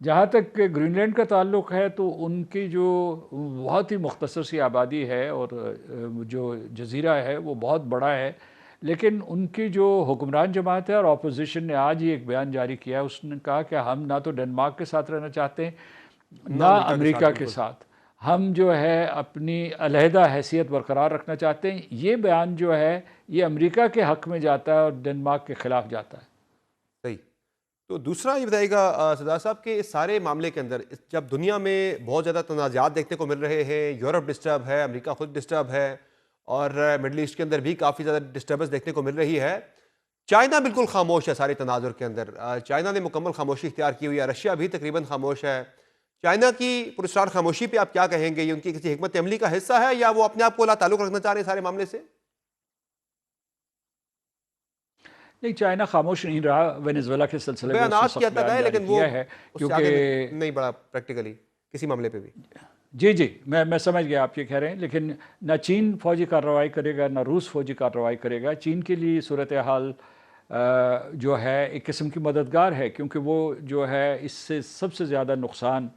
جہاں تک کہ گرین لینڈ کا تعلق ہے تو ان کی جو بہت ہی مختصر سی آبادی ہے اور جو جزیرہ ہے وہ بہت بڑا ہے، لیکن ان کی جو حکمران جماعت ہے اور اپوزیشن نے آج ہی ایک بیان جاری کیا ہے. اس نے کہا کہ ہم نہ تو ڈنمارک کے ساتھ رہنا چاہتے ہیں نہ امریکہ کے ساتھ، ہم جو ہے اپنی علیحدہ حیثیت برقرار رکھنا چاہتے ہیں. یہ بیان جو ہے یہ امریکہ کے حق میں جاتا ہے اور ڈنمارک کے خلاف جاتا ہے. صحیح. تو دوسرا یہ بتائیے گا سردار صاحب کہ اس سارے معاملے کے اندر جب دنیا میں بہت زیادہ تنازعات دیکھنے کو مل رہے ہیں، یورپ ڈسٹرب ہے، امریکہ خود ڈسٹرب ہے، اور مڈل ایسٹ کے اندر بھی کافی زیادہ ڈسٹربنس دیکھنے کو مل رہی ہے، چائنا بالکل خاموش ہے سارے تناظر کے اندر. چائنا نے مکمل خاموشی اختیار کی ہوئی ہے، رشیا بھی تقریباً خاموش ہے. چائنا کی پراسرار خاموشی پہ آپ کیا کہیں گے؟ یہ ان کی کسی حکمت عملی کا حصہ ہے یا وہ اپنے آپ کو لا تعلق رکھنا چاہ رہے ہیں سارے معاملے سے؟ نہیں، چائنا خاموش نہیں رہا وینزویلا کے سلسلے میں، بیانات کیا تک ہے لیکن وہ ہے اس سے آگے کیونکہ نہیں بڑھا پریکٹیکلی کسی معاملے پہ بھی. جی میں سمجھ گیا آپ یہ کہہ رہے ہیں، لیکن نہ چین فوجی کارروائی کرے گا نہ روس فوجی کارروائی کرے گا. چین کے لیے صورتحال جو ہے ایک قسم کی مددگار ہے، کیونکہ وہ جو ہے اس سے سب سے زیادہ نقصان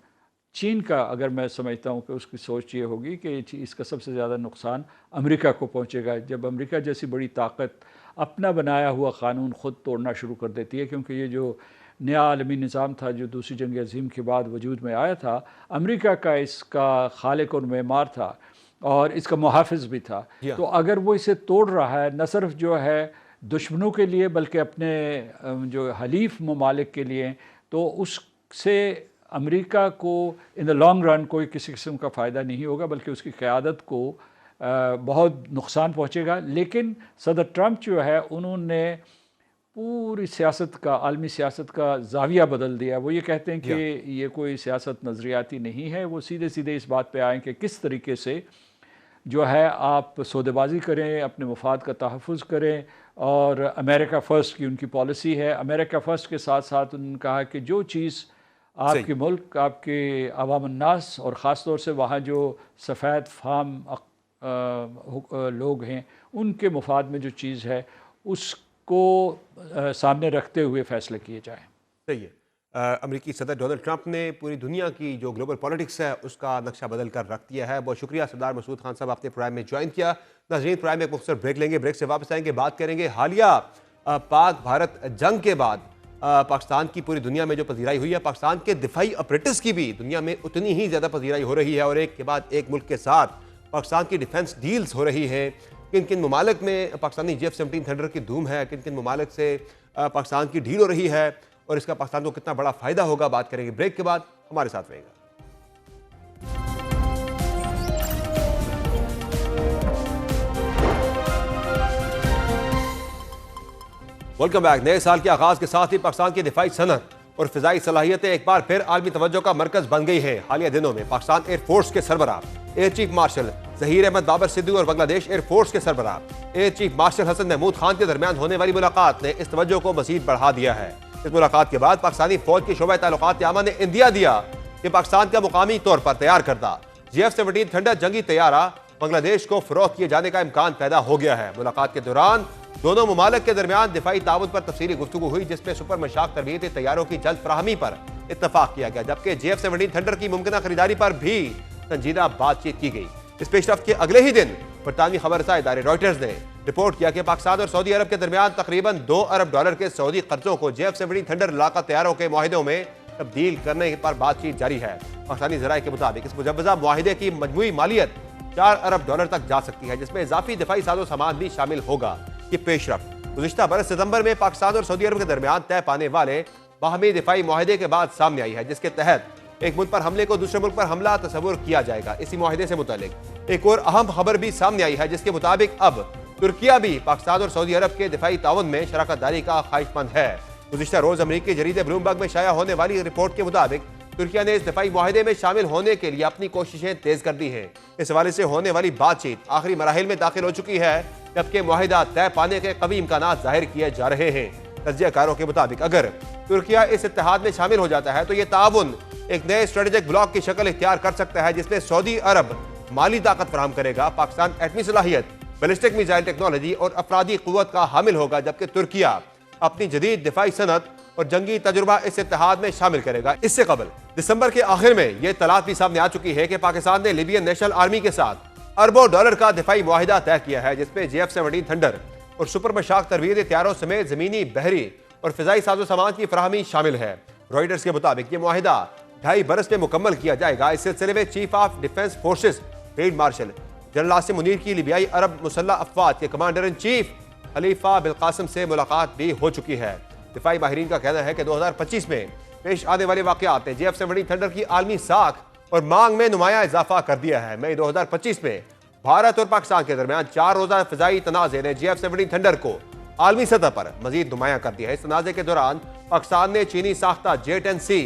چین کا، اگر میں سمجھتا ہوں کہ اس کی سوچ یہ ہوگی کہ اس کا سب سے زیادہ نقصان امریکہ کو پہنچے گا جب امریکہ جیسی بڑی طاقت اپنا بنایا ہوا قانون خود توڑنا شروع کر دیتی ہے. کیونکہ یہ جو نیا عالمی نظام تھا جو دوسری جنگ عظیم کے بعد وجود میں آیا تھا، امریکہ کا اس کا خالق اور معمار تھا اور اس کا محافظ بھی تھا. تو اگر وہ اسے توڑ رہا ہے نہ صرف جو ہے دشمنوں کے لیے بلکہ اپنے جو حلیف ممالک کے لیے، تو اس سے امریکہ کو ان دا لانگ رن کوئی کسی قسم کا فائدہ نہیں ہوگا، بلکہ اس کی قیادت کو بہت نقصان پہنچے گا. لیکن صدر ٹرمپ جو ہے انہوں نے پوری سیاست کا، عالمی سیاست کا زاویہ بدل دیا. وہ یہ کہتے ہیں کہ یہ کوئی سیاست نظریاتی نہیں ہے، وہ سیدھے اس بات پہ آئیں کہ کس طریقے سے جو ہے آپ سودے بازی کریں، اپنے مفاد کا تحفظ کریں، اور امریکہ فرسٹ کی ان کی پالیسی ہے. امریکہ فرسٹ کے ساتھ ساتھ انہوں نے کہا کہ جو چیز آپ کے ملک، آپ کے عوام الناس اور خاص طور سے وہاں جو سفید فام لوگ ہیں ان کے مفاد میں جو چیز ہے اس کو سامنے رکھتے ہوئے فیصلے کیے جائیں. صحیح ہے. امریکی صدر ڈونلڈ ٹرمپ نے پوری دنیا کی جو گلوبل پالیٹکس ہے اس کا نقشہ بدل کر رکھ دیا ہے. بہت شکریہ سردار مسعود خان صاحب، آپ نے پروگرام میں جوائن کیا. ناظرین، پروگرام میں ایک مختصر بریک لیں گے، بریک سے واپس آئیں گے، بات کریں گے حالیہ پاک بھارت جنگ کے بعد پاکستان کی پوری دنیا میں جو پذیرائی ہوئی ہے، پاکستان کے دفاعی اپریٹس کی بھی دنیا میں اتنی ہی زیادہ پذیرائی ہو رہی ہے، اور ایک کے بعد ایک ملک کے ساتھ پاکستان کی ڈیفنس ڈیلز ہو رہی ہیں. کن کن ممالک میں پاکستانی JF-17 تھنڈر کی دھوم ہے، کن کن ممالک سے پاکستان کی ڈیل ہو رہی ہے، اور اس کا پاکستان کو کتنا بڑا فائدہ ہوگا، بات کریں گے بریک کے بعد. ہمارے ساتھ رہے گا. Welcome back. نئے سال کے آغاز کے ساتھ ہی پاکستان کی دفاعی صنعت اور فضائی صلاحیتیں ایک بار پھر عالمی توجہ کا مرکز بن گئی ہیں. حالیہ دنوں میں پاکستان ایئر فورس کے سربراہ air chief marshal Zaheer Ahmed Babar Siddiqui اور بنگلہ دیش ایئر فورس کے سربراہ air chief marshal Hasan Mahmood Khan کے درمیان ہونے والی ملاقات نے اس توجہ کو مزید بڑھا دیا ہے. اس ملاقات کے بعد پاکستانی فوج کے شعبہ تعلقات عامہ نے اندیا دیا کہ پاکستان کا مقامی طور پر تیار کردہ JF-17 تھنڈر جنگی طیارہ بنگلہ دیش کو فروخت کیے جانے کا امکان پیدا ہو گیا ہے. ملاقات کے دوران دونوں ممالک کے درمیان دفاعی تعاون پر تفصیلی گفتگو ہوئی، جس میں سپر مشاق تربیتی طیاروں کی جلد فراہمی پر اتفاق کیا گیا، جبکہ JF-17 تھنڈر کی ممکنہ خریداری پر بھی سنجیدہ بات چیت کی گئی. اس پیش رفت کے اگلے ہی دن برطانوی خبر رساں ادارے رائٹرز نے رپورٹ کیا کہ پاکستان اور سعودی عرب کے درمیان تقریباً $2 ارب کے سعودی قرضوں کو JF-17 تھنڈر لاقہ طیاروں کے معاہدوں میں تبدیل کرنے پر بات چیت جاری ہے. پاکستانی ذرائع کے مطابق اس مجوزہ معاہدے کی مجموعی مالیت $4 ارب تک جا سکتی ہے، جس میں اضافی دفاعی ساز و سامان بھی شامل ہوگا. یہ پیش رفت گزشتہ برس ستمبر میں پاکستان اور سعودی عرب کے درمیان طے پانے والے باہمی دفاعی معاہدے کے بعد سامنے آئی ہے، جس کے تحت ایک ملک پر حملے کو دوسرے ملک پر حملہ تصور کیا جائے گا. اسی معاہدے سے متعلق ایک اور اہم خبر بھی سامنے آئی ہے، جس کے مطابق اب ترکیہ بھی پاکستان اور سعودی عرب کے دفاعی تعاون میں شراکت داری کا خواہش مند ہے. گزشتہ روز امریکی جریدے بلومبرگ میں شائع ہونے والی رپورٹ کے مطابق ترکیہ نے اس دفاعی معاہدے میں شامل ہونے کے لیے اپنی کوششیں تیز کر دی ہیں. اس حوالے سے ہونے والی بات چیت آخری مراحل میں داخل ہو چکی ہے، جبکہ معاہدہ طے پانے کے قوی امکانات ظاہر کیے جا رہے ہیں. تجزیہ کاروں کے مطابق اگر ترکیہ اس اتحاد میں شامل ہو جاتا ہے تو یہ تعاون ایک نئے اسٹریٹجک بلاک کی شکل اختیار کر سکتا ہے، جس میں سعودی عرب مالی طاقت فراہم کرے گا، پاکستان ایٹمی صلاحیت، بیلسٹک میزائل ٹیکنالوجی اور افرادی قوت کا حامل ہوگا، جبکہ ترکیہ اپنی جدید دفاعی صنعت اور جنگی تجربہ اس اتحاد میں شامل کرے گا. اس سے قبل دسمبر کے آخر میں یہ اطلاعات بھی سامنے آ چکی ہے کہ پاکستان نے لیبین نیشنل آرمی کے ساتھ اربوں ڈالر کا دفاعی معاہدہ طے کیا ہے، جس میں JF-17 تھنڈر اور سپر مشاق تربیتی طیاروں سمیت زمینی، بحری اور فضائی ساز و سامان کی فراہمی شامل ہے. رائٹرز کے مطابق یہ معاہدہ 2.5 برس میں مکمل کیا جائے گا. اس سلسلے میں chief of defence forces field marshal general Asim Munir کی لیبیائی عرب مسلح افواج کے کمانڈر ان چیف خلیفہ بالقاسم سے ملاقات بھی ہو چکی ہے. دفاعی ماہرین کا کہنا ہے کہ 2025 میں پیش آنے والے واقعات نے JF-17 تھنڈر کی عالمی ساکھ اور مانگ میں نمایاں اضافہ کر دیا ہے. مئی 2025 میں بھارت اور پاکستان کے درمیان 4 روزہ فضائی تنازع نے JF-17 تھنڈر کو عالمی سطح پر مزید نمایاں کر دیا ہے. اس تنازع کے دوران پاکستان نے چینی ساختہ J-10C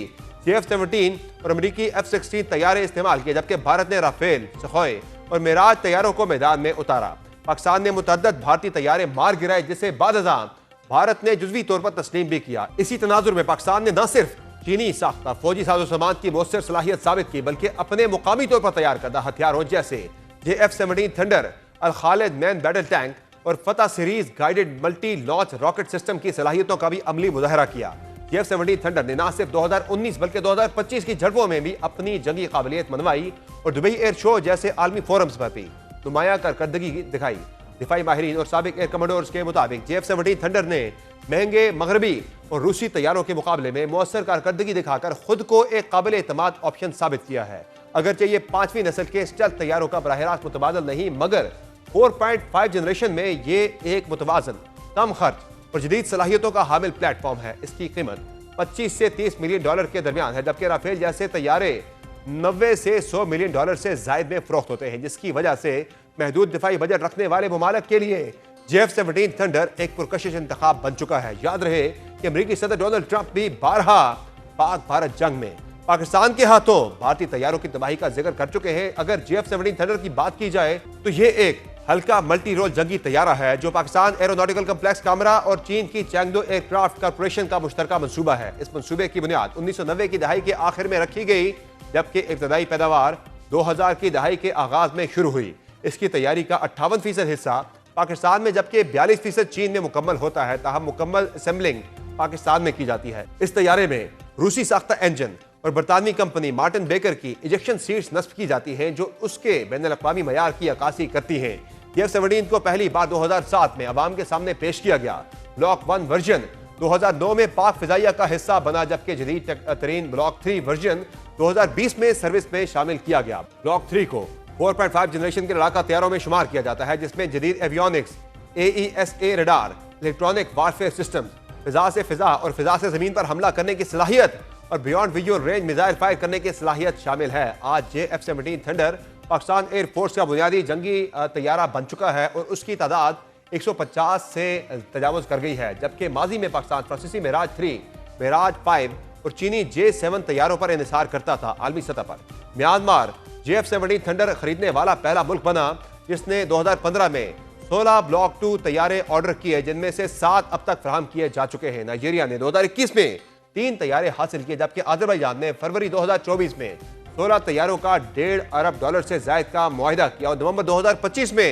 F-17 اور امریکی F-16 طیارے استعمال کیے، جبکہ بھارت نے رافیل، سخوئی اور میراج طیاروں کو میدان میں اتارا۔ پاکستان نے متعدد بھارتی طیارے مار گرائے، جسے بعد ازاں بھارت نے جزوی طور پر تسلیم بھی کیا۔ اسی تناظر میں پاکستان نے نہ صرف چینی ساختہ فوجی ساز و سامان کی مؤثر صلاحیت ثابت کی، بلکہ اپنے مقامی طور پر تیار کردہ ہتھیاروں جیسے F-17 thunder, Al Khalid main battle tank اور Fatah series guided multi launch rocket system کی صلاحیتوں کا بھی عملی مظاہرہ کیا۔ F-17 تھنڈر نے نہ صرف 2019 بلکہ 2025 کی جھڑپوں میں بھی اپنی جنگی قابلیت منوائی اور دبئی ایئر شو جیسے عالمی فورمز پر بھی نمایاں کارکردگی دکھائی۔ دفاعی ماہرین اور سابق ایئر کمانڈرز کے مطابق F-17 تھنڈر نے مہنگے مغربی اور روسی طیاروں کے مقابلے میں مؤثر کارکردگی دکھا کر خود کو ایک قابل اعتماد آپشن ثابت کیا ہے۔ اگرچہ یہ 5ویں نسل کے اسٹیلتھ طیاروں کا براہ راست متبادل نہیں، مگر 4.5 جنریشن میں یہ ایک متوازن، کم خرچ اور جدید صلاحیتوں کا حامل پلیٹ فارم ہے۔ اس کی قیمت 25 سے 30 ملین ڈالر کے درمیان ہے، جبکہ رافیل جیسے طیارے 90 سے 100 ملین ڈالر سے زائد میں فروخت ہوتے ہیں، جس کی وجہ سے محدود دفاعی بجٹ رکھنے والے ممالک کے لیے F-17 تھنڈر ایک پرکشش انتخاب بن چکا ہے۔ یاد رہے کہ امریکی صدر ڈونلڈ ٹرمپ بھی بارہا پاک بھارت جنگ میں پاکستان کے ہاتھوں بھارتی طیاروں کی تباہی کا ذکر کر چکے ہیں۔ اگر F-17 تھنڈر کی بات کی جائے تو یہ ایک ہلکا ملٹی رول جنگی طیارہ ہے جو پاکستان ایروناٹیکل کمپلیکس کامرا اور چین کی چینگدو ایئر کرافٹ کارپوریشن کا مشترکہ منصوبہ ہے۔ اس منصوبے کی بنیاد 1990 کی دہائی کے آخر میں رکھی گئی، جبکہ ابتدائی پیداوار 2000 کی دہائی کے آغاز میں شروع ہوئی۔ اس کی تیاری کا 58% حصہ پاکستان میں، جبکہ 42% چین میں مکمل ہوتا ہے، تاہم مکمل اسمبلنگ پاکستان میں کی جاتی ہے۔ اس طیارے میں روسی ساختہ انجن اور برطانوی کمپنی مارٹن بیکر کی ایجیکشن سیٹس نصب کی جاتی ہیں، جو اس کے بین الاقوامی معیار کی عکاسی کرتی ہیں۔ F-17 کو پہلی بار 2007 میں عوام کے سامنے پیش کیا گیا۔ بلاک 1 ورژن 2009 میں پاک فضائیہ کا حصہ بنا، جبکہ جدید ترین بلاک 3 ورژن 2020 میں سروس میں شامل کیا گیا۔ بلاک 3 کو 4.5 جنریشن کے لڑاکا طیاروں میں شمار کیا جاتا ہے، جس میں جدید avionics, AESA radar, electronic warfare system, فضا سے فضا اور فضا سے زمین پر حملہ کرنے کی صلاحیت اور beyond visual range missile fire کرنے کی صلاحیت شامل ہے۔ آج F-17 thunder Pakistan air force کا بنیادی جنگی طیارہ بن چکا ہے اور اس کی تعداد 150 سے تجاوز کر گئی ہے، جبکہ ماضی میں پاکستان فرانسیسی میراج 3، میراج 5 اور چینی J-7 طیاروں پر انحصار کرتا تھا۔ عالمی سطح پر میانمار F-17 تھنڈر خریدنے والا پہلا ملک بنا، جس نے 2015 میں 16 بلاک 2 طیارے آرڈر کیے، جن میں سے 7 اب تک فراہم کیے جا چکے ہیں۔ نائجیریا نے 2021 میں 3 طیارے حاصل کیے، جبکہ آذربائیجان نے فروری 2024 میں 16 طیاروں کا $1.5 ارب سے زائد کا معاہدہ کیا اور نومبر 2025 میں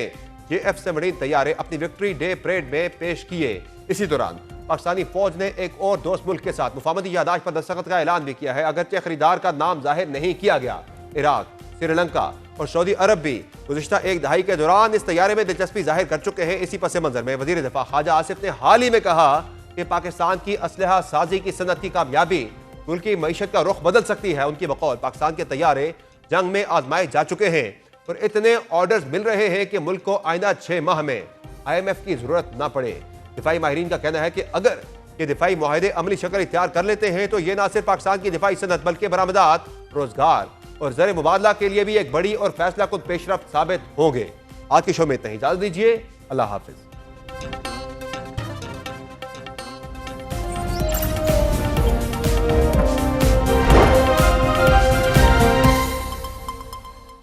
F-17 طیارے اپنی وکٹری ڈے پریڈ میں پیش کیے۔ اسی دوران پاکستانی فوج نے ایک اور دوست ملک کے ساتھ مفاہمتی یادداشت پر دستخط کا اعلان بھی کیا ہے، اگرچہ خریدار کا نام ظاہر نہیں کیا گیا۔ عراق، سری لنکا اور سعودی عرب بھی گزشتہ ایک دہائی کے دوران اس طیارے میں دلچسپی ظاہر کر چکے ہیں۔ اسی پس منظر میں وزیر دفاع خواجہ آصف نے حال ہی میں کہا کہ پاکستان کی اسلحہ سازی کی صنعت کی کامیابی ملک کی معیشت کا رخ بدل سکتی ہے۔ ان کی بقول پاکستان کے طیارے جنگ میں آزمائے جا چکے ہیں اور اتنے آرڈرز مل رہے ہیں کہ ملک کو آئندہ 6 ماہ میں IMF کی ضرورت نہ پڑے۔ دفاعی ماہرین کا کہنا ہے کہ اگر یہ دفاعی معاہدے عملی شکل اختیار کر لیتے ہیں تو یہ نہ صرف پاکستان کی دفاعی صنعت بلکہ برآمدات، روزگار اور زر مبادلہ کے لیے بھی ایک بڑی اور فیصلہ کن پیش رفت ثابت ہوں گے۔ آج کے شو میں اتنا ہی، اجازت دیجیے، اللہ حافظ۔